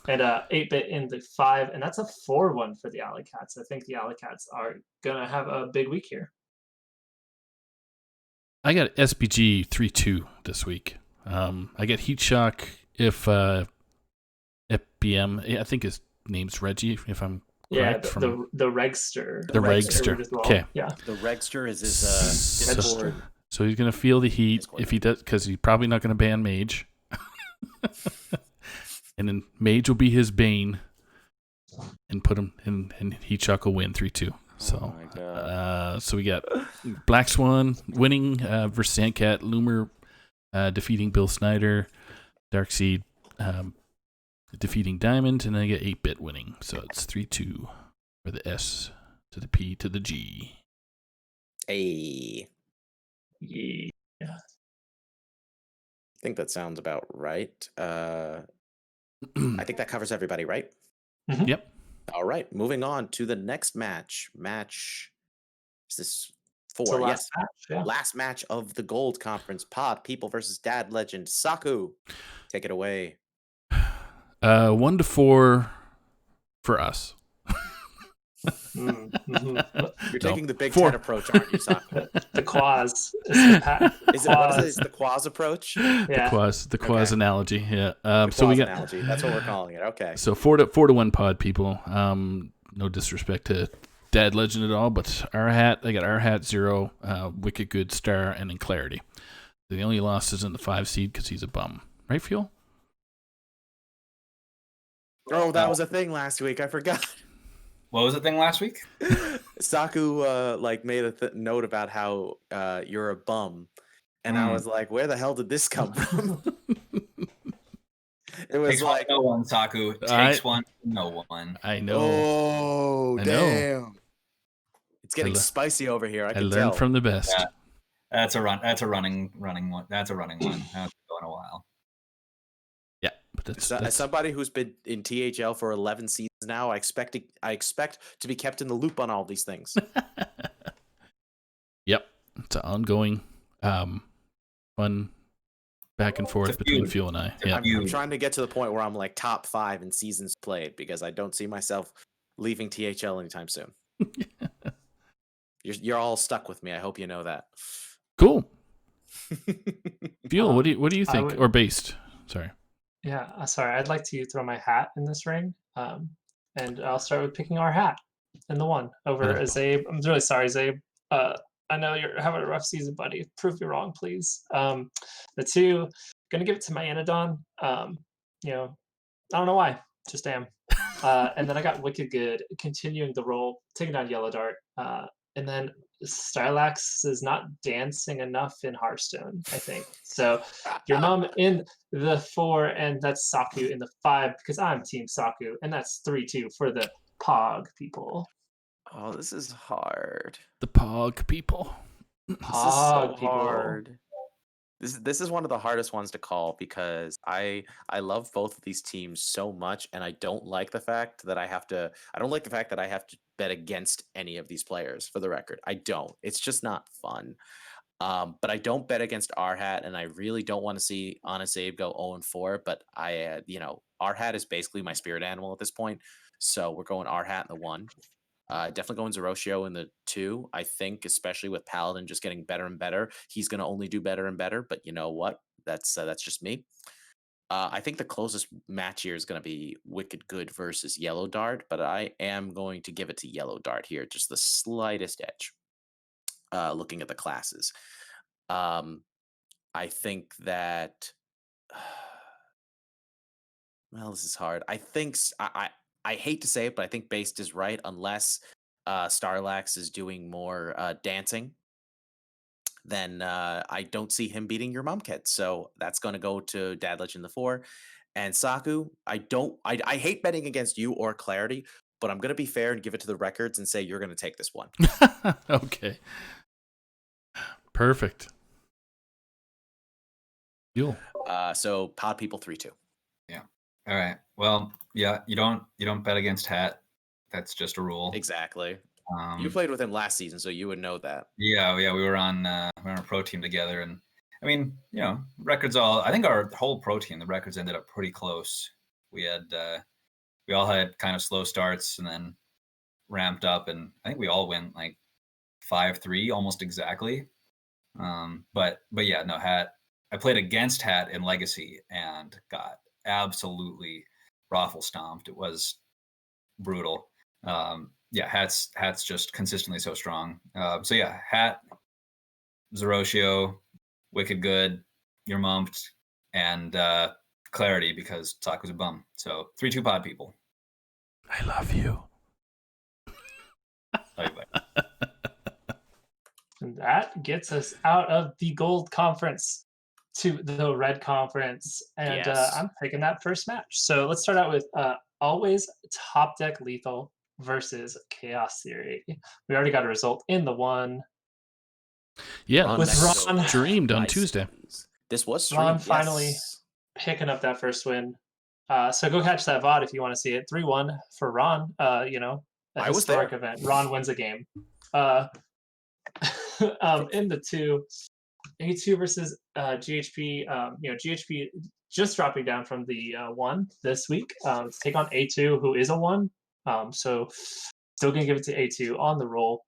Speaker 3: And 8-bit in the 5, and that's a 4-1 for the Alley Cats. I think the Alley Cats are going to have a big week here.
Speaker 2: I got SPG 3-2 this week. I get Heat Shock if FBM, I think his name's Reggie, if I'm correct.
Speaker 3: The Regster.
Speaker 2: The Regster. Okay.
Speaker 3: Yeah.
Speaker 1: The Regster is his
Speaker 3: Discord.
Speaker 2: So he's going to feel the heat if he does, because he's probably not going to ban Mage. And then Mage will be his bane and put him in, and Heat Shock will win 3-2. So, so we got Black Swan winning versus Sandcat, Loomer defeating Bill Snyder, Darkseid defeating Diamond, and then I get 8-bit winning. So it's 3-2 for the S to the P to the G.
Speaker 1: Hey.
Speaker 3: Yeah.
Speaker 1: I think that sounds about right. I think that covers everybody, right?
Speaker 3: Mhm.
Speaker 2: Yep.
Speaker 1: All right, moving on to the next match. Is this 4?
Speaker 3: So
Speaker 1: Yes.
Speaker 3: match, yeah.
Speaker 1: Last match of the Gold Conference. Pod People versus Dad Legend. Saku, take it away.
Speaker 2: 1-4 for us.
Speaker 1: You're taking the Big
Speaker 2: 4.
Speaker 1: Ten approach, aren't you, Saku?
Speaker 3: The Quaz. Is
Speaker 1: What is it? The Quaz approach?
Speaker 3: Yeah.
Speaker 2: The Quaz analogy. Yeah.
Speaker 1: The
Speaker 2: So we
Speaker 1: Quaz
Speaker 2: got
Speaker 1: analogy. That's what we're calling it. Okay.
Speaker 2: So 4-1 Pod People. No disrespect to Dad Legend at all, but I got Hat 0, Wicked Good Star, and then Clarity. The only loss is in the 5 seed because he's a bum, right, Fuel?
Speaker 1: Oh, that was a thing last week. I forgot.
Speaker 4: What was the thing last week?
Speaker 1: Saku made a note about how you're a bum, and I was like, where the hell did this come from? It was
Speaker 4: Takes
Speaker 1: like
Speaker 4: one, no one, Saku. Takes one, no one.
Speaker 2: I know.
Speaker 1: Oh,
Speaker 2: I
Speaker 1: damn!
Speaker 2: know.
Speaker 1: It's getting spicy over here. I can
Speaker 2: learned
Speaker 1: tell.
Speaker 2: from the best.
Speaker 4: Yeah. That's a running one. That's a running one. That's going a while.
Speaker 2: Yeah, but that's
Speaker 1: As somebody who's been in THL for 11 seasons now, I expect to be kept in the loop on all these things.
Speaker 2: Yep, it's an ongoing fun back and forth between Fuel and I. Yeah,
Speaker 1: I'm trying to get to the point where I'm like top 5 in seasons played because I don't see myself leaving THL anytime soon. You're all stuck with me. I hope you know that.
Speaker 2: Cool. Fuel, what do you think? Or Based? Sorry.
Speaker 3: Yeah, sorry. I'd like to throw my hat in this ring, and I'll start with picking our hat in the 1 over Zabe. I'm really sorry, Zabe. I know you're having a rough season, buddy. Prove me wrong, please. The 2, gonna give it to my Anodon. I don't know why, just am. And then I got Wicked Good, continuing the role, taking down Yellow Dart. And then Stylax is not dancing enough in Hearthstone, I think. So your mom in the 4, and that's Saku in the 5, because I'm Team Saku, and that's 3-2 for the Pog people.
Speaker 1: Oh, this is hard.
Speaker 2: The Pog people.
Speaker 1: This is so hard. This is one of the hardest ones to call because I love both of these teams so much, and I don't like the fact that I have to bet against any of these players. For the record, I don't. It's just not fun. But I don't bet against Hat, and I really don't want to see Honest Abe go 0-4. But Hat is basically my spirit animal at this point, so we're going Hat in the 1. Definitely going Zeroshio in the 2. I think, especially with Paladin just getting better and better, he's going to only do better and better. But you know what? That's just me. I think the closest match here is going to be Wicked Good versus Yellow Dart, but I am going to give it to Yellow Dart here, just the slightest edge. Looking at the classes, I think that Well, this is hard. I think I hate to say it, but I think Based is right unless Starlax is doing more dancing. Then I don't see him beating your mom kid. So that's going to go to Dad Legend the 4. And Saku, I hate betting against you or Clarity, but I'm going to be fair and give it to the records and say you're going to take this one.
Speaker 2: Okay. Perfect. Deal.
Speaker 1: So Pod People 3-2.
Speaker 4: Yeah. All right. Well, yeah, you don't bet against Hat. That's just a rule.
Speaker 1: Exactly. You played with him last season, so you would know that.
Speaker 4: Yeah, we were on a pro team together, and I mean, records I think our whole pro team, the records ended up pretty close. We all had kind of slow starts and then ramped up, and I think we all went like 5-3 almost exactly. But yeah, no, Hat. I played against Hat in Legacy and got absolutely raffle stomped. It was brutal. Yeah, Hat's just consistently so strong. So yeah, Hat, Zeroshio, Wicked Good, You're Mumped, and Clarity because Saku's a bum. So 3-2 Pod People.
Speaker 2: I love you.
Speaker 3: And that gets us out of the gold conference to the red conference. And
Speaker 1: Yes.
Speaker 3: I'm picking that first match. So let's start out with always top deck lethal versus Chaos Theory. We already got a result in the one.
Speaker 2: Yeah,
Speaker 1: Ron
Speaker 3: With
Speaker 1: next
Speaker 3: Ron-
Speaker 1: to
Speaker 2: streamed on
Speaker 1: nice.
Speaker 2: Tuesday.
Speaker 1: This was
Speaker 3: Ron
Speaker 1: streamed.
Speaker 3: finally
Speaker 1: yes.
Speaker 3: picking up that first win. So go catch that VOD if you want to see it. 3-1 for Ron. A
Speaker 1: I was
Speaker 3: historic
Speaker 1: there.
Speaker 3: event. Ron wins a game. In the 2, A2 versus GHP. GHP just dropping down from the 1 this week to take on A2, who is a 1. So still going to give it to A2 on the roll.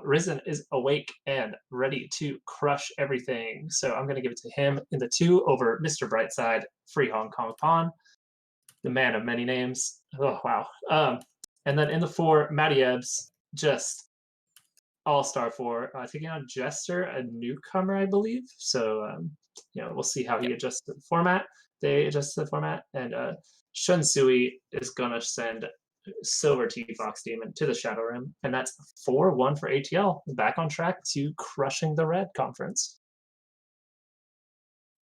Speaker 3: Risen is awake and ready to crush everything. So I'm going to give it to him in the 2 over Mr. Brightside, Free Hong Kong Pawn, the man of many names. Oh, wow. And then in the 4, Matty Ebbs, just all-star 4, taking on Jester, a newcomer, I believe. So, we'll see how he adjusts the format. They adjust the format. And Shun Sui is going to send Silver T-Fox Demon to the Shadow Rim. And that's 4-1 for ATL. Back on track to crushing the red conference.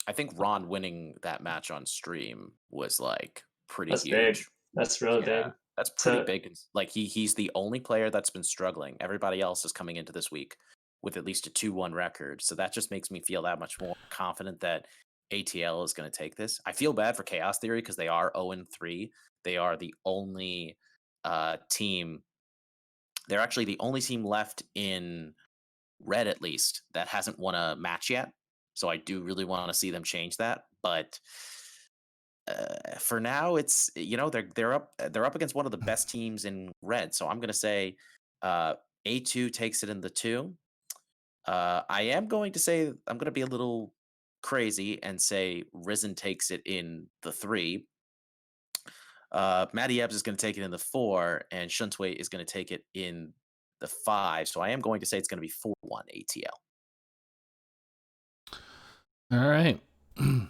Speaker 1: I think Ron winning that match on stream was like pretty
Speaker 3: That's
Speaker 1: huge.
Speaker 3: big. That's really
Speaker 1: Yeah,
Speaker 3: big.
Speaker 1: that's pretty
Speaker 3: So-
Speaker 1: big. Like he's the only player that's been struggling. Everybody else is coming into this week with at least a 2-1 record. So that just makes me feel that much more confident that ATL is going to take this. I feel bad for Chaos Theory because they are 0-3. They are the only team. They're actually the only team left in red, at least, that hasn't won a match yet. So I do really want to see them change that. But for now, it's they're up against one of the best teams in red. So I'm going to say A2 takes it in the 2. I am going to say I'm going to be a little crazy and say Risen takes it in the 3. Matty Ebbs is going to take it in the 4, and Shuntway is going to take it in the 5. So I am going to say it's going to be 4-1 ATL.
Speaker 2: All right.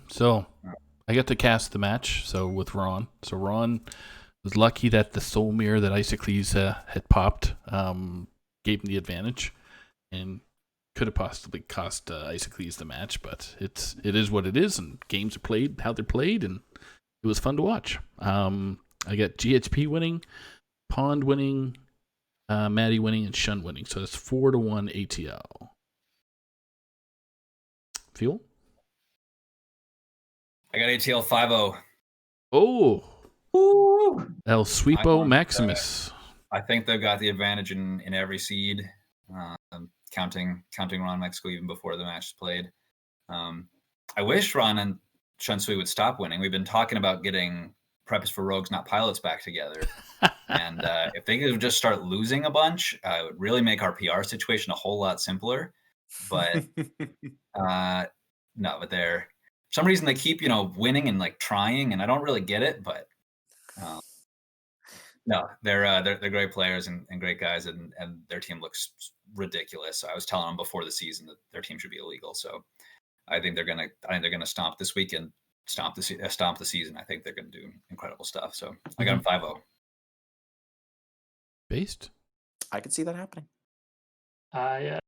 Speaker 2: So I get to cast the match. So with Ron. So Ron was lucky that the Soul Mirror that Isocles had popped gave him the advantage, and could have possibly cost Isocles the match. But it is what it is, and games are played how they're played, and it was fun to watch. I got GHP winning, Pond winning, Maddie winning, and Shun winning. So it's 4-1 ATL. Feel?
Speaker 4: I got ATL 5-0.
Speaker 2: Oh,
Speaker 3: Woo!
Speaker 2: El Sweepo Maximus.
Speaker 4: I think they've got the advantage in every seed, counting Ron Mexico even before the match is played. I wish Ron and Shunsui would stop winning. We've been talking about getting Preps for Rogues, Not Pilots back together. And if they could just start losing a bunch, it would really make our PR situation a whole lot simpler. But no, but for some reason they keep, winning and like trying, and I don't really get it, but no, they're great players and great guys, and their team looks ridiculous. I was telling them before the season that their team should be illegal. So I think they're gonna stomp this weekend. stomp the season. I think they're going to do incredible stuff. So I got them 5-0.
Speaker 2: Based.
Speaker 1: I could see that happening.
Speaker 3: Yeah,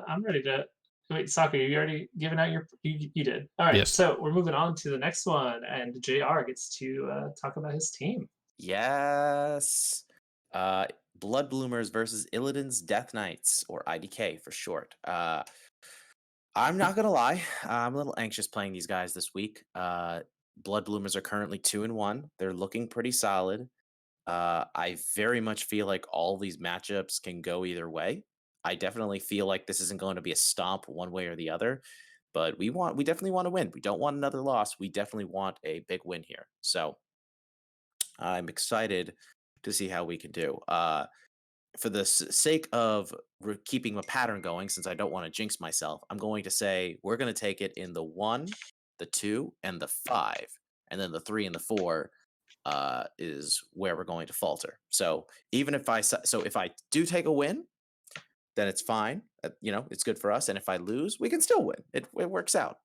Speaker 3: I'm ready to. Wait, Saku, you already given out your. You did. All right,
Speaker 2: Yes.
Speaker 3: so we're moving on to the next one, and JR gets to talk about his team.
Speaker 1: Yes. Blood Bloomers versus Illidan's Death Knights, or IDK for short. I'm not gonna lie, I'm a little anxious playing these guys this week. Blood Bloomers are currently 2-1. They're looking pretty solid. I very much feel like all these matchups can go either way. I definitely feel like this isn't going to be a stomp one way or the other, but we definitely want to win. We don't want another loss. We definitely want a big win here. So I'm excited to see how we can do. For the sake of keeping a pattern going, since I don't want to jinx myself, I'm going to say we're going to take it in the 1, the 2, and the 5, and then the 3 and the 4 is where we're going to falter. So even if if I do take a win, then it's fine. It's good for us. And if I lose, we can still win. It works out.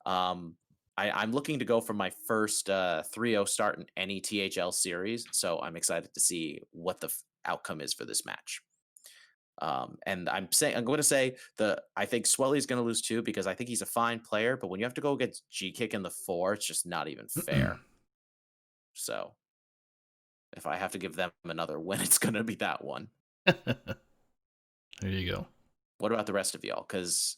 Speaker 1: I'm looking to go for my first 3-0 start in any THL series, so I'm excited to see what the outcome is for this match. And I'm going to say I think Swelly's going to lose too, because I think he's a fine player, but when you have to go against G-Kick in the 4, it's just not even fair. So if I have to give them another win, it's going to be that one.
Speaker 2: There you go.
Speaker 1: What about the rest of y'all? Because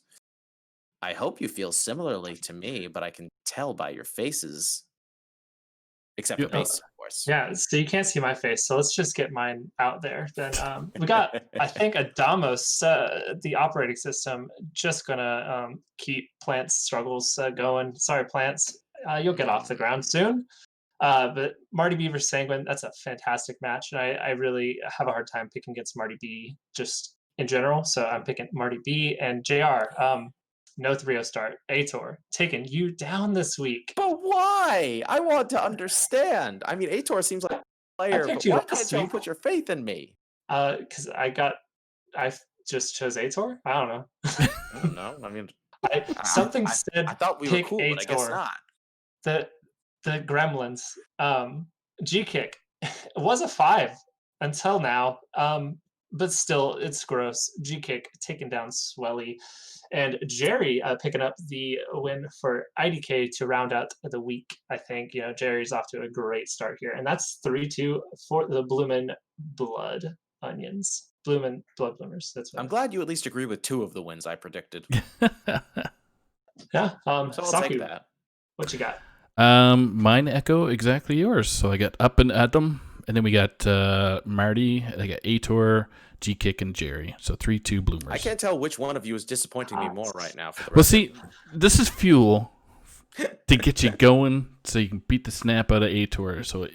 Speaker 1: I hope you feel similarly to me, but I can tell by your faces, except for Base, of course.
Speaker 3: Yeah, so you can't see my face, so let's just get mine out there. Then we got, I think, Adamos, the operating system, just gonna keep Plants' struggles going. Sorry, Plants, you'll get off the ground soon. But Marty B versus Sanguine, that's a fantastic match, and I really have a hard time picking against Marty B just in general. So I'm picking Marty B and JR. No 3-0 start. Ator taking you down this week.
Speaker 1: But why? I want to understand. I mean, Ator seems like a player, but why can't you put your faith in me?
Speaker 3: Because I just chose Ator. I don't know.
Speaker 1: I don't know. I mean,
Speaker 3: something said
Speaker 1: I thought we were cool,
Speaker 3: Ator.
Speaker 1: but I guess not.
Speaker 3: The Gremlins, G-Kick was a 5 until now, but still it's gross. G-Kick taking down Swelly, and Jerry picking up the win for IDK to round out the week. I think Jerry's off to a great start here, and that's 3-2 for the Bloomin' Blood Onions. Blood Bloomers. That's what
Speaker 1: I'm glad you at least agree with 2 of the wins I predicted.
Speaker 3: Yeah.
Speaker 1: So I'll
Speaker 3: Saku,
Speaker 1: take that.
Speaker 3: what you got?
Speaker 2: Mine echo exactly yours. So I got Up and Adam, and then we got Marty. I got Ator, G-Kick, and Jerry. So 3-2 Bloomers.
Speaker 1: I can't tell which one of you is disappointing me more right now.
Speaker 2: Well, see, this is fuel to get you going, so you can beat the snap out of Ator. So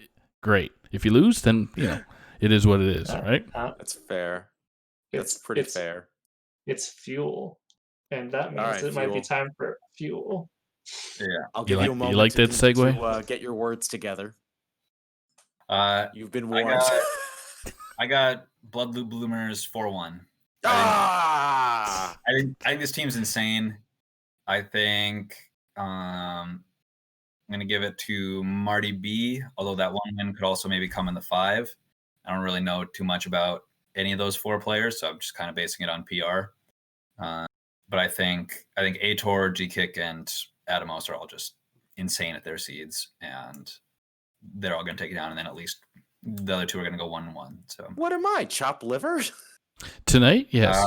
Speaker 2: great. If you lose, then it is what it is, right?
Speaker 1: That's fair. That's pretty fair.
Speaker 3: It's fuel, and that means it might be time for fuel.
Speaker 4: Yeah,
Speaker 1: I'll give you a moment.
Speaker 2: You like that segue?
Speaker 1: To get your words together. You've been
Speaker 4: warned. I got Blood Bloomers 4-1.
Speaker 1: I
Speaker 4: think this team's insane. I think I'm gonna give it to Marty B, although that one win could also maybe come in the 5. I don't really know too much about any of those 4 players, so I'm just kind of basing it on PR. But I think Ator, G-Kick, and Adamos are all just insane at their seeds, and they're all going to take it down, and then at least the other 2 are going to go 1-1. So
Speaker 1: what am I, chopped liver?
Speaker 2: Tonight? Yes.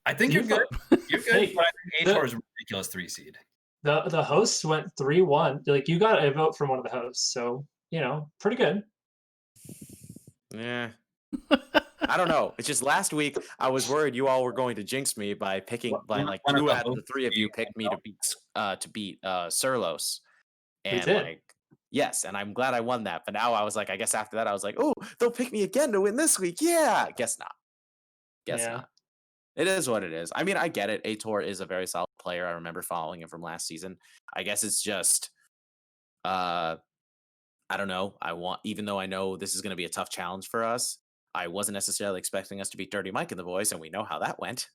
Speaker 4: I think you're good. You're good,
Speaker 3: Hey,
Speaker 4: but I think Ator is a ridiculous 3 seed.
Speaker 3: The hosts went 3-1. Like, you got a vote from one of the hosts, so pretty good.
Speaker 1: Yeah. I don't know. It's just last week I was worried you all were going to jinx me by picking like 2 out of the 3 of you picked me to beat Surlos. And yes, and I'm glad I won that. But now I was like, I guess after that I was like, oh, they'll pick me again to win this week. Yeah, guess not. Guess not. It is what it is. I mean, I get it. Ator is a very solid player. I remember following him from last season. I guess it's just I don't know. Even though I know this is going to be a tough challenge for us, I wasn't necessarily expecting us to beat Dirty Mike in the Voice, and we know how that went.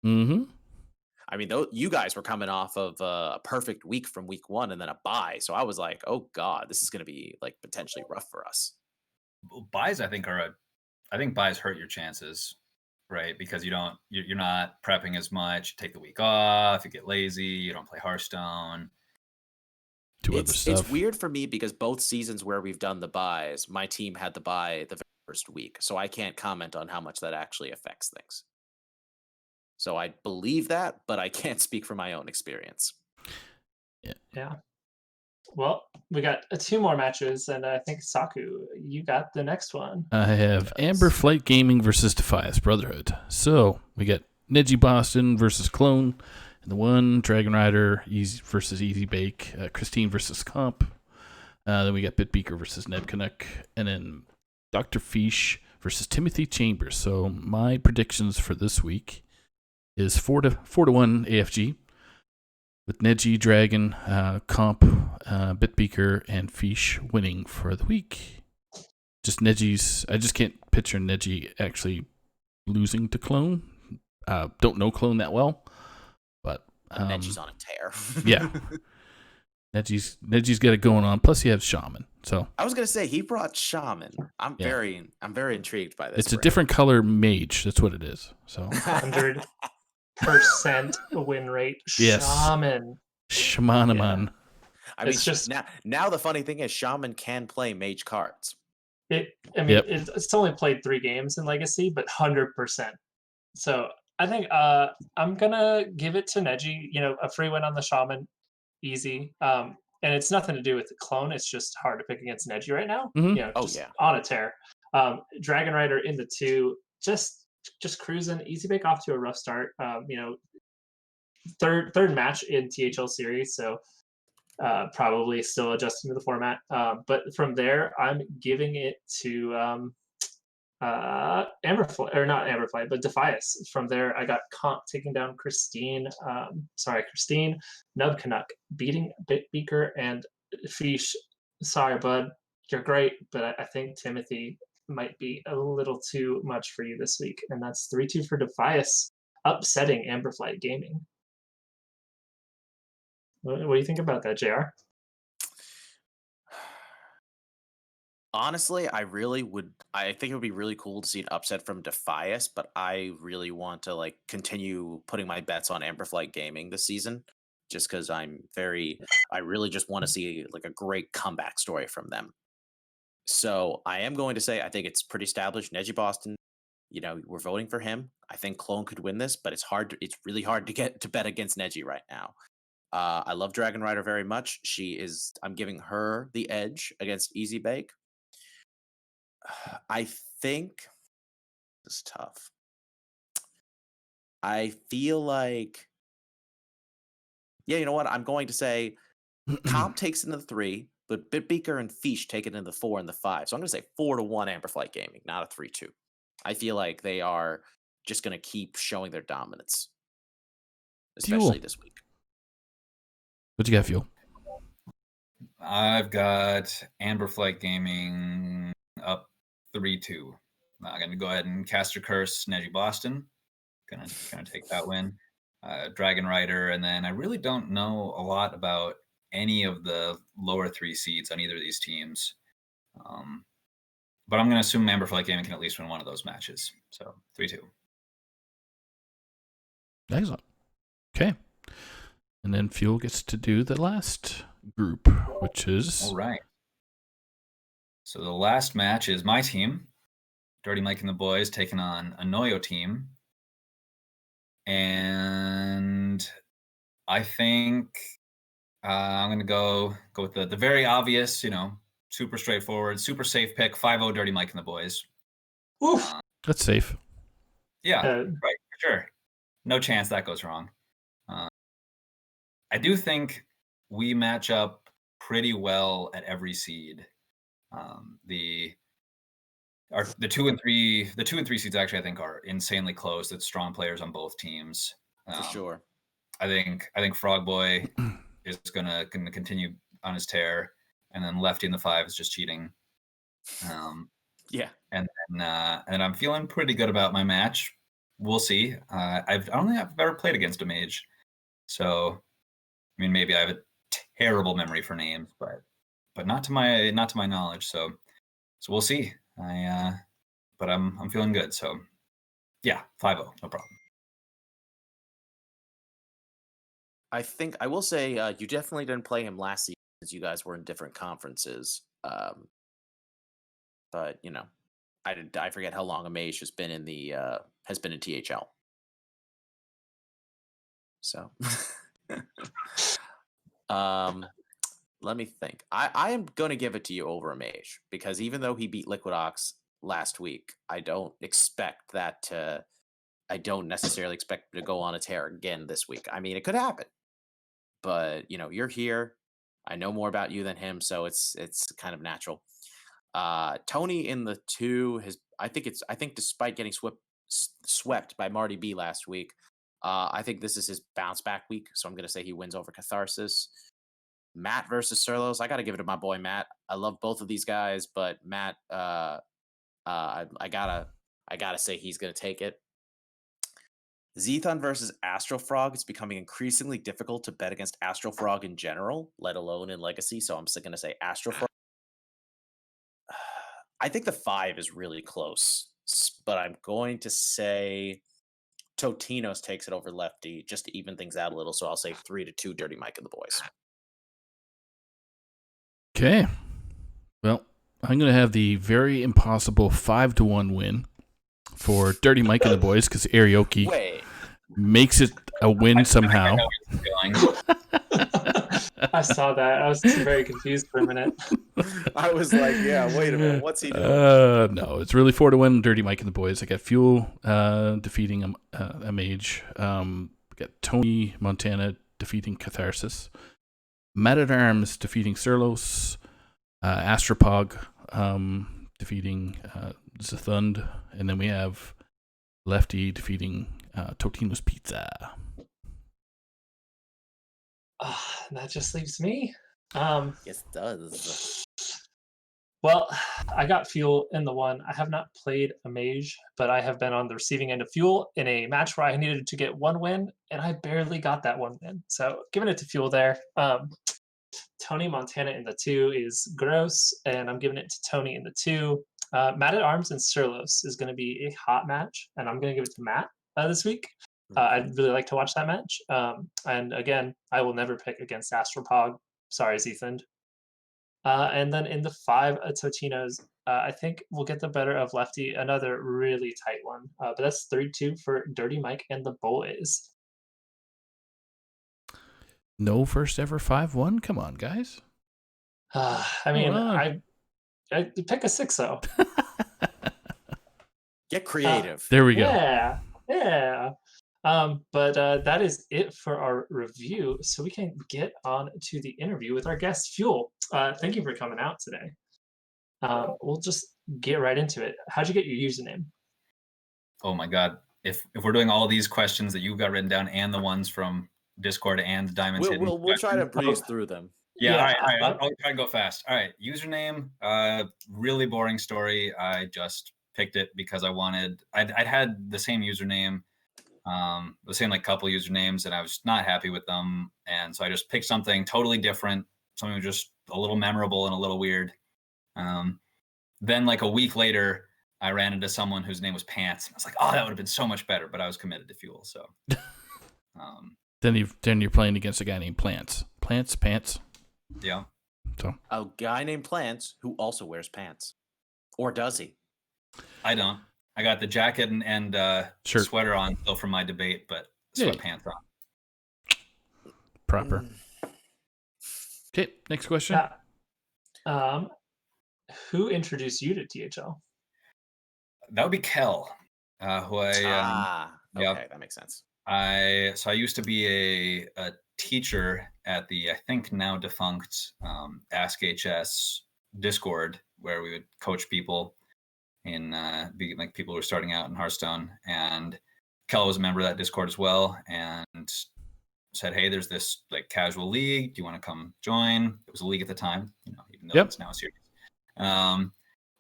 Speaker 2: Mm-hmm.
Speaker 1: I mean, you guys were coming off of a perfect week from week 1 and then a bye. So I was like, oh God, this is going to be like potentially rough for us.
Speaker 4: Buys, I think buys hurt your chances, right? Because you're not prepping as much. You take the week off, you get lazy, you don't play Hearthstone.
Speaker 1: It's weird for me because both seasons where we've done the buys, my team had the bye the first week. So I can't comment on how much that actually affects things. So I believe that, but I can't speak from my own experience.
Speaker 3: Yeah. Well, we got 2 more matches, and I think Saku, you got the next one.
Speaker 2: I have Amber Flight Gaming versus Defias Brotherhood. So we got Neji Boston versus Clone in the 1, Dragon Rider versus Easy Bake, Christine versus Comp. Then we got Bitbeaker versus Neb Canuck, and then Dr. Fish versus Timothy Chambers. So my predictions for this week is 4-1 AFG. With Neji, Dragon, Comp, Bitbeaker, and Fish winning for the week. I just can't picture Neji actually losing to Clone. Don't know Clone that well, but
Speaker 1: Neji's on a tear.
Speaker 2: Yeah, Neji's got it going on. Plus, he has Shaman. So
Speaker 1: I was gonna say he brought Shaman. I'm very intrigued by this.
Speaker 2: It's a different color mage. That's what it is. So
Speaker 3: 100% win rate.
Speaker 2: Yes.
Speaker 3: Shaman.
Speaker 2: Shamanaman.
Speaker 1: Yeah. I mean,
Speaker 3: It's just
Speaker 1: now the funny thing is Shaman can play mage cards.
Speaker 3: It's only played 3 games in Legacy, but 100%. So I think I'm gonna give it to Neji. A free win on the Shaman, easy. And it's nothing to do with the Clone. It's just hard to pick against Neji right now.
Speaker 2: Mhm.
Speaker 3: On a tear. Dragon Rider in the 2, just cruising. Easy Bake off to a rough start. Third match in THL series, so probably still adjusting to the format. But from there, I'm giving it to Amberflight, or not Amberflight, but Defias. From there, I got Comp taking down Christine, Nub Canuck beating Bitbeaker and Fish. Sorry, bud, you're great, but I think Timothy might be a little too much for you this week, and that's 3-2 for Defias, upsetting Amberflight Gaming. What do you think about that, JR?
Speaker 1: Honestly, I think it would be really cool to see an upset from Defias, but I really want to continue putting my bets on Amberflight Gaming this season, just because I really just want to see a great comeback story from them. So I am going to say I think it's pretty established. Neji Boston, we're voting for him. I think Clone could win this, but it's really hard to get to bet against Neji right now. I love Dragon Rider very much. I'm giving her the edge against Easy Bake. I think this is tough. I feel like, you know what? I'm going to say Comp takes it into the 3, but Bitbeaker and Fish take it into the 4 and the 5. So I'm going to say 4-1 Amberflight Gaming, not a 3-2. I feel like they are just going to keep showing their dominance, especially this week.
Speaker 2: What you got, Fuel?
Speaker 4: I've got Amberflight Gaming up 3-2. I'm going to go ahead and cast a curse, Neji Boston. Gonna take that win. Dragon Rider, and then I really don't know a lot about any of the lower 3 seeds on either of these teams. But I'm going to assume Amberflight Gaming can at least win one of those matches. So 3-2.
Speaker 2: Excellent. Okay. And then Fuel gets to do the last group, which is...
Speaker 4: All right. So the last match is my team, Dirty Mike and the boys, taking on a Noyo team. And I think I'm going to go with the very obvious, super straightforward, super safe pick, 5-0 Dirty Mike and the boys.
Speaker 3: Oof.
Speaker 2: That's safe.
Speaker 4: Yeah, right, for sure. No chance that goes wrong. I do think we match up pretty well at every seed. The 2 and 3 seeds actually I think are insanely close. It's strong players on both teams.
Speaker 1: For sure.
Speaker 4: I think Frog Boy is gonna continue on his tear, and then Lefty in the 5 is just cheating.
Speaker 1: Yeah.
Speaker 4: And I'm feeling pretty good about my match. We'll see. I don't think I've ever played against a mage. So, I mean, maybe I have a terrible memory for names, but not to my knowledge. So we'll see. But I'm feeling good. So yeah, 5-0, no problem.
Speaker 1: I think I will say you definitely didn't play him last season because you guys were in different conferences. But you know, I forget how long Amage has been in THL. So, let me think. I am going to give it to you over Amage because even though he beat Liquid Ox last week, I don't necessarily expect him to go on a tear again this week. I mean, it could happen, but you know, you're here. I know more about you than him, so it's kind of natural. Tony in the 2 I think despite getting swept by Marty B last week, I think this is his bounce back week, so I'm going to say he wins over Catharsis. Matt versus Surlos, I got to give it to my boy Matt. I love both of these guys, but Matt, I gotta say he's going to take it. Zethon versus Astrofrog. It's becoming increasingly difficult to bet against Astrofrog in general, let alone in Legacy. So I'm still going to say Astrofrog. I think the 5 is really close, but I'm going to say Totinos takes it over Lefty just to even things out a little. So I'll say 3-2 Dirty Mike and the boys.
Speaker 2: Okay. Well, I'm going to have the very impossible 5-1 win for Dirty Mike and the boys because Arioki makes it a win somehow.
Speaker 3: I saw that. I was very confused for a minute.
Speaker 1: I was like, yeah, wait a minute. What's he doing?
Speaker 2: No, it's really 4-1 Dirty Mike and the boys. I got Fuel defeating a mage. We got Tony Montana defeating Catharsis. Matt at Arms defeating Surlos. Astropog defeating Zathund. And then we have Lefty defeating Totino's Pizza.
Speaker 3: That just leaves me.
Speaker 1: Yes, it does.
Speaker 3: Well, I got Fuel in the 1. I have not played a mage, but I have been on the receiving end of Fuel in a match where I needed to get 1 win, and I barely got that 1 win. So giving it to Fuel there. Tony Montana in the 2 is gross, and I'm giving it to Tony in the 2. Matt at Arms and Surlos is going to be a hot match, and I'm going to give it to Matt this week. I'd really like to watch that match. And again, I will never pick against Astropog. Sorry, Zethund. And then in the 5, Totinos, I think we'll get the better of Lefty. Another really tight one. But that's 3-2 for Dirty Mike and the boys.
Speaker 2: No first ever 5-1? Come on, guys.
Speaker 3: I mean, I pick a 6 though.
Speaker 1: Get creative.
Speaker 2: There we go.
Speaker 3: Yeah. But that is it for our review. So we can get on to the interview with our guest, Fuel. Thank you for coming out today. We'll just get right into it. How'd you get your username?
Speaker 4: Oh my God. If we're doing all these questions that you've got written down and the ones from Discord and Diamonds Hidden.
Speaker 1: We'll try to breeze through them.
Speaker 4: Yeah, all right. I'll try to go fast. All right, username, really boring story. I just picked it because I'd had the same username, the same like couple usernames, and I was not happy with them. And so I just picked something totally different, something just a little memorable and a little weird. Then like a week later, I ran into someone whose name was Pants. I was like, oh, that would have been so much better, but I was committed to Fuel. So
Speaker 2: then you're playing against a guy named Pants. Pants.
Speaker 4: Yeah.
Speaker 2: So
Speaker 1: a guy named Plants who also wears pants. Or does he?
Speaker 4: I don't. I got the jacket and sweater on still from my debate, but sweatpants on.
Speaker 2: Proper. Okay, next question.
Speaker 3: Who introduced you to THL?
Speaker 4: That would be Kel, who I
Speaker 1: okay, that makes sense.
Speaker 4: I used to be a teacher at the I think now defunct Ask HS Discord, where we would coach people in like people who were starting out in Hearthstone, and Kel was a member of that Discord as well, and said, hey, there's this like casual league, do you want to come join? It was a league at the time, even though it's now a series.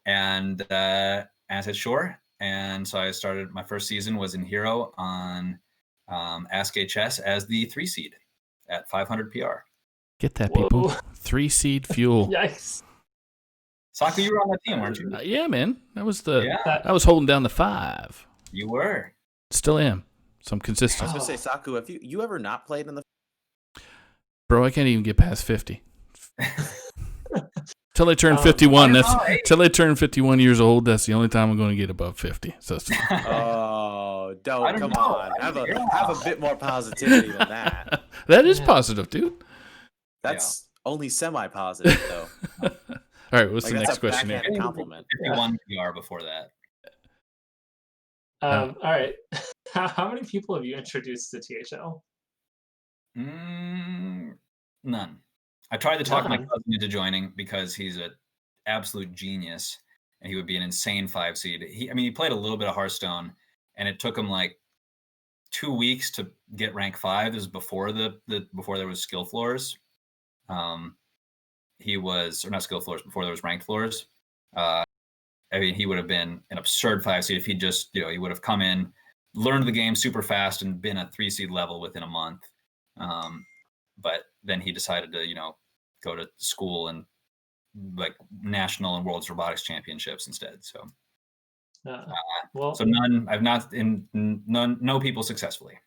Speaker 4: And I said sure, and so I started. My first season was in Hero on Ask HS as the 3 seed at 500 PR.
Speaker 2: Get that, people. 3 seed fuel.
Speaker 3: Yikes.
Speaker 4: Saku, you were on that team, weren't you?
Speaker 2: Yeah, man. I was
Speaker 4: Yeah.
Speaker 2: holding down the 5.
Speaker 4: You were.
Speaker 2: Still am. So I'm
Speaker 1: I
Speaker 2: consistent.
Speaker 1: was gonna say, Saku, have you ever not played in the?
Speaker 2: Bro, I can't even get past 50. Till I turn 51. Till I turn 51 years old. That's the only time I'm going to get above 50. So
Speaker 1: Oh,
Speaker 4: I
Speaker 1: don't
Speaker 4: don't
Speaker 1: come
Speaker 4: know.
Speaker 1: on. Have a bit more positivity than that.
Speaker 2: that is positive, dude.
Speaker 1: That's only semi-positive though.
Speaker 2: All right, what's
Speaker 1: Like,
Speaker 2: the
Speaker 1: that's
Speaker 2: next
Speaker 1: a
Speaker 2: question here?
Speaker 1: backhanded compliment.
Speaker 4: 51 PR before that.
Speaker 3: All right. How many people have you introduced to THL?
Speaker 4: None. I tried to talk my
Speaker 3: None.
Speaker 4: cousin into joining because he's an absolute genius and he would be an insane 5 seed. He played a little bit of Hearthstone and it took him like 2 weeks to get rank 5. This was before before there was skill floors. Or not skill floors, before there was ranked floors. He would have been an absurd 5 seed if he just, he would have come in, learned the game super fast and been a 3 seed level within a month. But then he decided to, go to school and like national and world's robotics championships instead. So, so none. I've not no people successfully.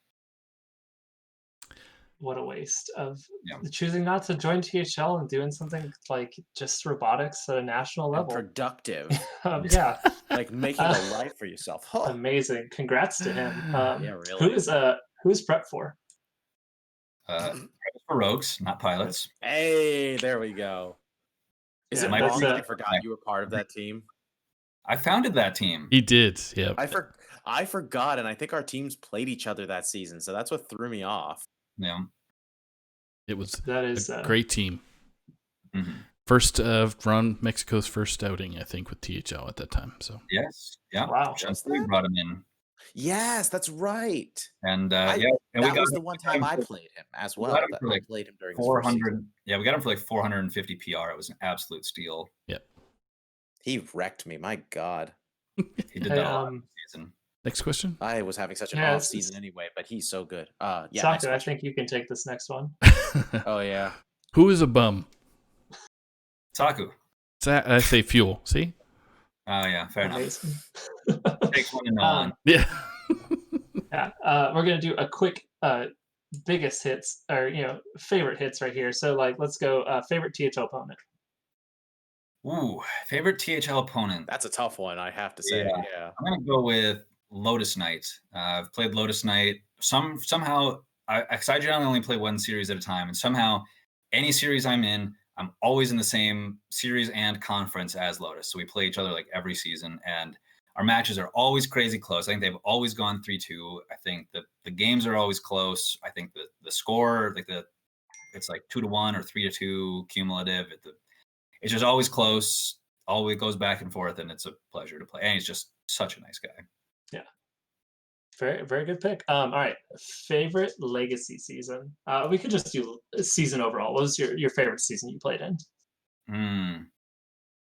Speaker 3: What a waste of choosing not to join THL and doing something like just robotics at a national level.
Speaker 1: And productive.
Speaker 3: Yeah.
Speaker 1: Like making a life for yourself. Oh.
Speaker 3: Amazing. Congrats to him.
Speaker 1: Yeah, really.
Speaker 3: Who's prep for?
Speaker 4: For rogues, not pilots.
Speaker 1: Hey, there we go. Is it wrong that I forgot you were part of that team?
Speaker 4: I founded that team.
Speaker 2: He did, yeah.
Speaker 1: I forgot, and I think our teams played each other that season, so that's what threw me off.
Speaker 4: Yeah.
Speaker 2: It was
Speaker 3: a
Speaker 2: great team.
Speaker 4: Mm-hmm.
Speaker 2: First run, Mexico's first outing, I think, with THL at that time. So
Speaker 4: yes, yeah.
Speaker 3: Wow.
Speaker 4: We brought him in.
Speaker 1: Yes, that's right.
Speaker 4: And
Speaker 1: and
Speaker 4: that
Speaker 1: was the one time I played him as well. I played him during
Speaker 4: 400. Yeah, we got him for like 450 PR. It was an absolute steal.
Speaker 2: Yeah,
Speaker 1: he wrecked me. My God,
Speaker 4: he did that all season.
Speaker 2: Next question.
Speaker 1: I was having such an off season anyway, but he's so good.
Speaker 3: Saku, I think you can take this next one.
Speaker 1: Oh yeah.
Speaker 2: Who is a bum?
Speaker 4: Saku.
Speaker 2: I say fuel. See?
Speaker 4: Oh yeah, fair enough. Takes one to know one.
Speaker 2: Yeah.
Speaker 3: Yeah. We're gonna do a quick biggest hits or favorite hits right here. So let's go favorite THL opponent.
Speaker 4: Ooh, favorite THL opponent.
Speaker 1: That's a tough one, I have to say. Yeah.
Speaker 4: I'm gonna go with Lotus Knight. I've played Lotus Knight. Somehow I generally only play one series at a time, and somehow any series I'm in, I'm always in the same series and conference as Lotus. So we play each other like every season, and our matches are always crazy close. I think they've always gone 3-2. I think the games are always close. I think the score, it's like 2-1 or 3-2 cumulative. It's just always close. Always goes back and forth, and it's a pleasure to play. And he's just such a nice guy.
Speaker 3: Yeah. Very, very good pick. All right. Favorite legacy season. We could just do season overall. What was your favorite season you played in?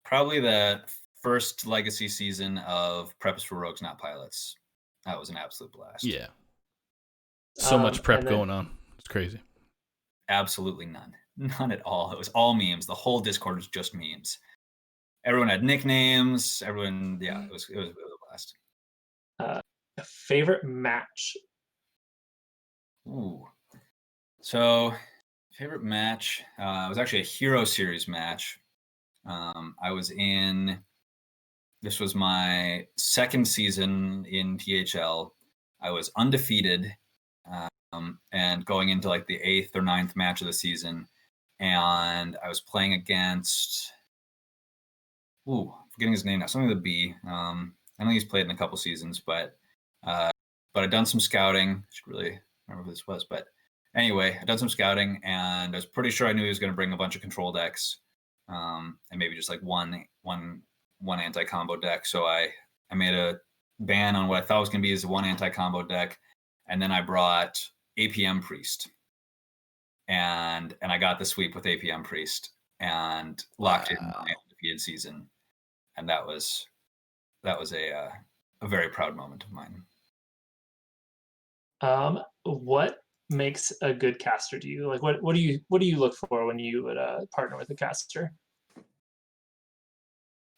Speaker 4: Probably the first legacy season of Prep is for Rogues, Not Pilots. That was an absolute blast.
Speaker 2: Yeah. So much prep going on. It's crazy.
Speaker 4: Absolutely none. None at all. It was all memes. The whole Discord was just memes. Everyone had nicknames. Everyone, it was a blast.
Speaker 3: Favorite match.
Speaker 4: Ooh. So, favorite match was actually a Hero Series match. This was my second season in THL. I was undefeated and going into like the 8th or 9th match of the season. And I was playing against, forgetting his name now, something with a B. I think he's played in a couple seasons, but I'd done some scouting. I should really remember who this was. But anyway, I'd done some scouting, and I was pretty sure I knew he was going to bring a bunch of control decks, and maybe just like one anti-combo deck. So I made a ban on what I thought was going to be his one anti-combo deck, and then I brought APM Priest. And I got the sweep with APM Priest and locked in my undefeated season. And that was a very proud moment of mine.
Speaker 3: What makes a good caster to you? Like, what do you look for when you would partner with a caster?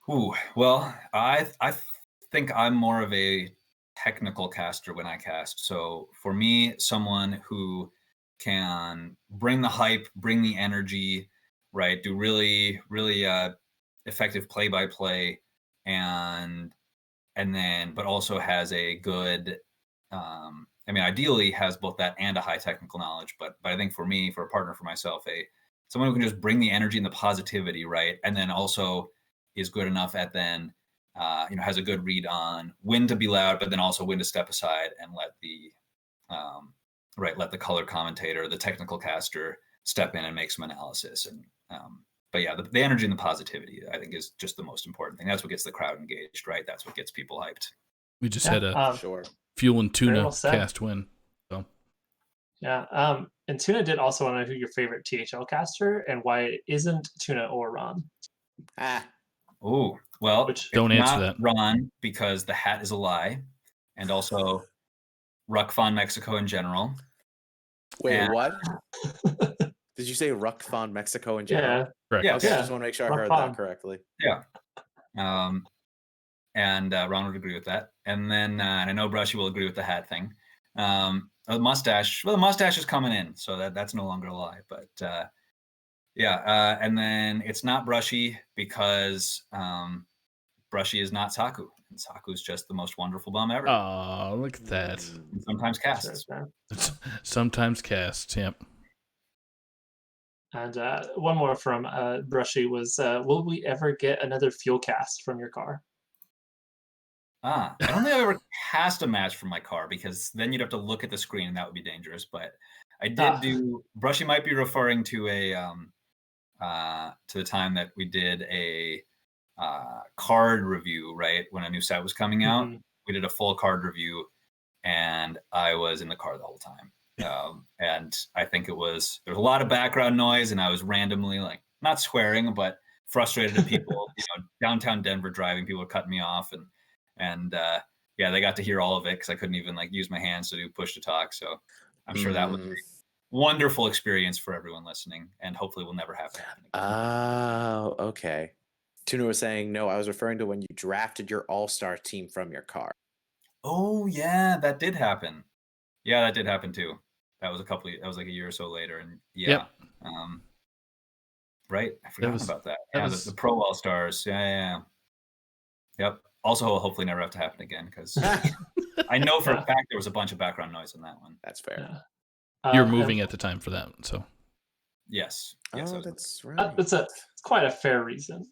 Speaker 4: Ooh, well, I think I'm more of a technical caster when I cast. So for me, someone who can bring the hype, bring the energy, right? Do really, really effective play-by-play, and then but also has a good I mean, ideally has both that and a high technical knowledge. But I think for me, for a partner for myself, someone who can just bring the energy and the positivity, right? And then also is good enough at then has a good read on when to be loud, but then also when to step aside and let the let the color commentator, the technical caster step in and make some analysis. And but yeah, the energy and the positivity, I think, is just the most important thing. That's what gets the crowd engaged, right? That's what gets people hyped.
Speaker 2: We just had a
Speaker 1: Sure.
Speaker 2: Fuel and
Speaker 3: Very
Speaker 2: Tuna
Speaker 3: well said.
Speaker 2: cast win. So
Speaker 3: Yeah. And Tuna did also want to know who your favorite THL caster and why it isn't Tuna or Ron.
Speaker 4: Oh, well,
Speaker 3: Which-
Speaker 2: Don't
Speaker 4: it's
Speaker 2: answer
Speaker 4: not
Speaker 2: that.
Speaker 4: Ron, because the hat is a lie, and also Ruckfon Mexico in general.
Speaker 1: Wait,
Speaker 4: And-
Speaker 1: what? Did you say Ruckfon Mexico in general?
Speaker 3: Yeah.
Speaker 2: correct.
Speaker 4: Yeah.
Speaker 1: Okay, I
Speaker 3: Yeah.
Speaker 1: just want to make sure I heard
Speaker 3: Ruckfon.
Speaker 1: that correctly.
Speaker 4: Yeah. And Ron would agree with that. And then and I know Brushy will agree with the hat thing. The mustache, well, the mustache is coming in, so that's no longer a lie. But and then it's not Brushy because Brushy is not Saku. And Saku's just the most wonderful bum ever.
Speaker 2: Oh, look at that.
Speaker 4: And sometimes casts.
Speaker 3: Sure.
Speaker 2: Sometimes cast. Yep.
Speaker 3: And one more from Brushy was, will we ever get another fuel cast from your car?
Speaker 4: I don't think I've ever cast a match from my car, because then you'd have to look at the screen and that would be dangerous. But I did do. Brushy might be referring to to the time that we did a card review, right? When a new set was coming out, we did a full card review, and I was in the car the whole time. And I think there was a lot of background noise, and I was randomly, like, not swearing, but frustrated at people. Downtown Denver driving, people were cutting me off, and they got to hear all of it because I couldn't even use my hands to do push to talk. So I'm sure that was a wonderful experience for everyone listening, and hopefully will never happen again.
Speaker 1: Oh, okay. Tuna was saying, no, I was referring to when you drafted your all-star team from your car.
Speaker 4: Oh yeah, that did happen. Yeah, that did happen too. That was that was like a year or so later, and yeah.
Speaker 2: Yep.
Speaker 4: Right, I forgot about that. Yeah,
Speaker 2: was...
Speaker 4: the Pro All Stars. Yeah. Yep. Also, hopefully never have to happen again, because I know for a fact there was a bunch of background noise in that one.
Speaker 1: That's fair.
Speaker 3: Yeah.
Speaker 2: You were moving at the time for that, so.
Speaker 4: Yes.
Speaker 1: Oh, that's right.
Speaker 3: It's quite a fair reason.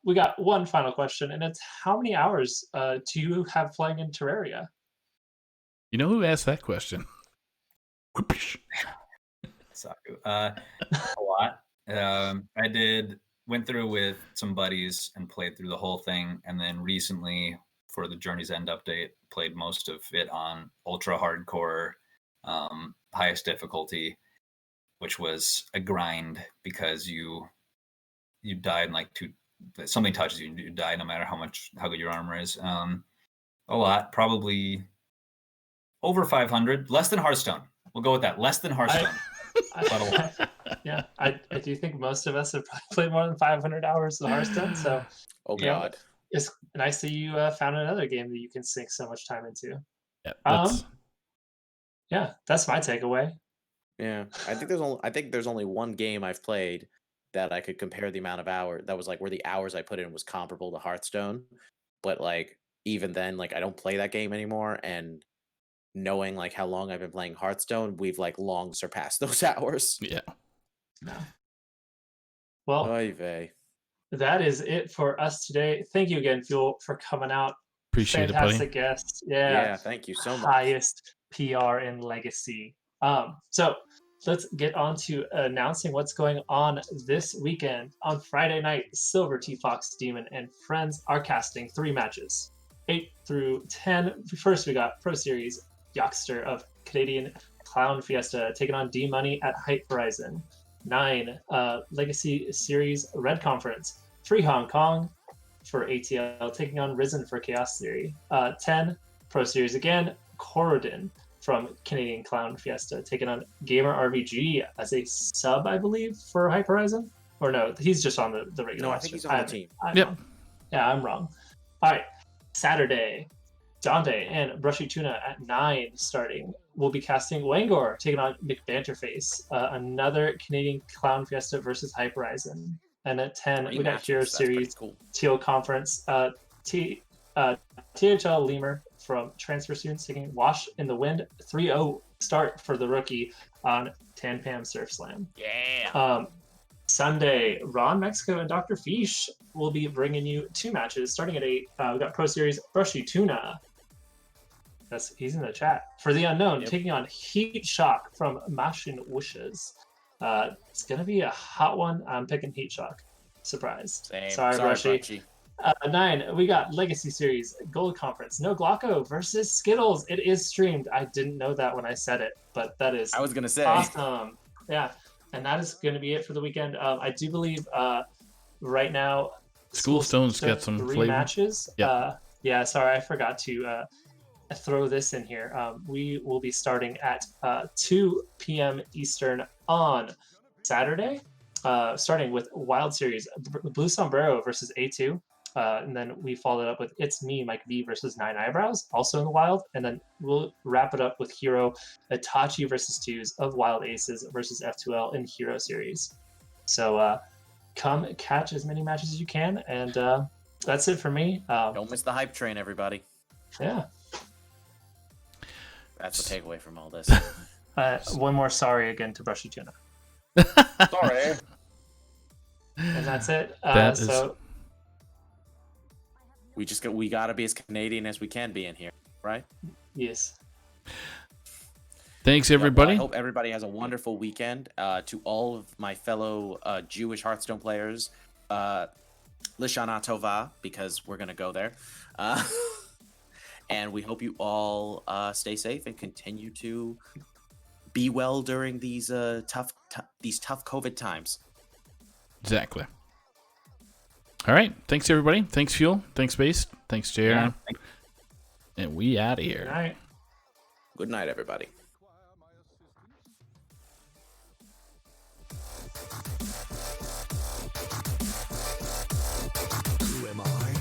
Speaker 3: We got one final question, and it's, how many hours do you have playing in Terraria?
Speaker 2: You know who asked that question?
Speaker 4: Saku. A lot. I went through with some buddies and played through the whole thing, and then recently for the Journey's End update, played most of it on ultra hardcore, highest difficulty, which was a grind, because you die in something touches you and you die no matter how good your armor is. A lot, probably over 500, less than Hearthstone. We'll go with that. Less than Hearthstone. But a lot.
Speaker 3: Yeah, I do think most of us have probably played more than 500 hours of Hearthstone. So,
Speaker 1: God,
Speaker 3: it's nice that you found another game that you can sink so much time into.
Speaker 2: Yeah,
Speaker 3: that's my takeaway.
Speaker 1: Yeah, I think there's only one game I've played that I could compare the amount of hours that was where the hours I put in was comparable to Hearthstone, but even then, I don't play that game anymore, and knowing how long I've been playing Hearthstone, we've long surpassed those hours.
Speaker 2: Yeah.
Speaker 3: No. Well, that is it for us today. Thank you again, Fuel, for coming out.
Speaker 2: Appreciate
Speaker 3: Fantastic
Speaker 2: it, buddy.
Speaker 3: guest.
Speaker 1: Yeah, thank you so much.
Speaker 3: Highest PR in Legacy. So let's get on to announcing what's going on this weekend. On Friday night, Silver T-Fox Demon and friends are casting 3 matches. 8 through 10. First, we got Pro Series Youngster of Canadian Clown Fiesta taking on D-Money at Height Horizon. 9, Legacy Series Red Conference. Free Hong Kong for ATL taking on Risen for Chaos Theory. 10, Pro Series again, Corridon from Canadian Clown Fiesta, taking on Gamer RVG as a sub, I believe, for Hype Horizon. Or no, he's just on the regular
Speaker 1: No, I
Speaker 3: roster.
Speaker 1: think he's on the team.
Speaker 2: Yep.
Speaker 3: Wrong. Yeah, I'm wrong. All right, Saturday, Dante and Brushy Tuna at 9 starting. We'll be casting Wangor, taking on McBanterface, another Canadian Clown Fiesta versus Hype Horizon. And at 10, we got Hero Series,
Speaker 1: cool.
Speaker 3: Teal Conference, THL Lemur from Transfer Students taking Wash in the Wind, 3-0 start for the rookie on Tan Pam Surf Slam.
Speaker 1: Yeah.
Speaker 3: Sunday, Ron Mexico and Dr. Fish will be bringing you 2 matches starting at 8. We got Pro Series Brushy Tuna. He's in the chat. For the Unknown, taking on Heat Shock from Mashin Wishes. It's going to be a hot one. I'm picking Heat Shock. Surprise.
Speaker 1: Same.
Speaker 3: Sorry, Brushy. 9, we got Legacy Series Gold Conference. No Glocko versus Skittles. It is streamed. I didn't know that when I said it, but that is
Speaker 1: I was going to say.
Speaker 3: awesome. Yeah. And that is going to be it for the weekend. I do believe right now
Speaker 2: Schoolstone's got some
Speaker 3: 3
Speaker 2: flavor.
Speaker 3: matches.
Speaker 2: Yep.
Speaker 3: Yeah, sorry, I forgot to throw this in here. We will be starting at 2 p.m. Eastern on Saturday, starting with Wild Series Blue Sombrero versus A2. And then we followed up with It's Me, Mike V versus 9 Eyebrows, also in the Wild. And then we'll wrap it up with Hero Itachi versus 2s of Wild Aces versus F2L in Hero Series. So come catch as many matches as you can. And that's it for me.
Speaker 1: Don't miss the hype train, everybody.
Speaker 3: Yeah.
Speaker 1: That's the takeaway from all this.
Speaker 3: One more sorry again to Brushy Tuna.
Speaker 1: Sorry.
Speaker 3: And that's it.
Speaker 2: That is-
Speaker 3: So
Speaker 1: we gotta be as Canadian as we can be in here, right?
Speaker 3: yes.
Speaker 2: Thanks,
Speaker 1: Well,
Speaker 2: everybody.
Speaker 1: I hope everybody has a wonderful weekend. To all of my fellow Jewish Hearthstone players, Lishana Tova, because we're gonna go there. And we hope you all stay safe and continue to be well during these tough COVID times.
Speaker 2: Exactly. All right. Thanks, everybody. Thanks, Fuel. Thanks, Base. Thanks, JR.
Speaker 3: Yeah.
Speaker 2: And we out of here.
Speaker 3: All right.
Speaker 1: Good night, everybody.
Speaker 5: Who am I?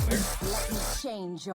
Speaker 6: Let me change your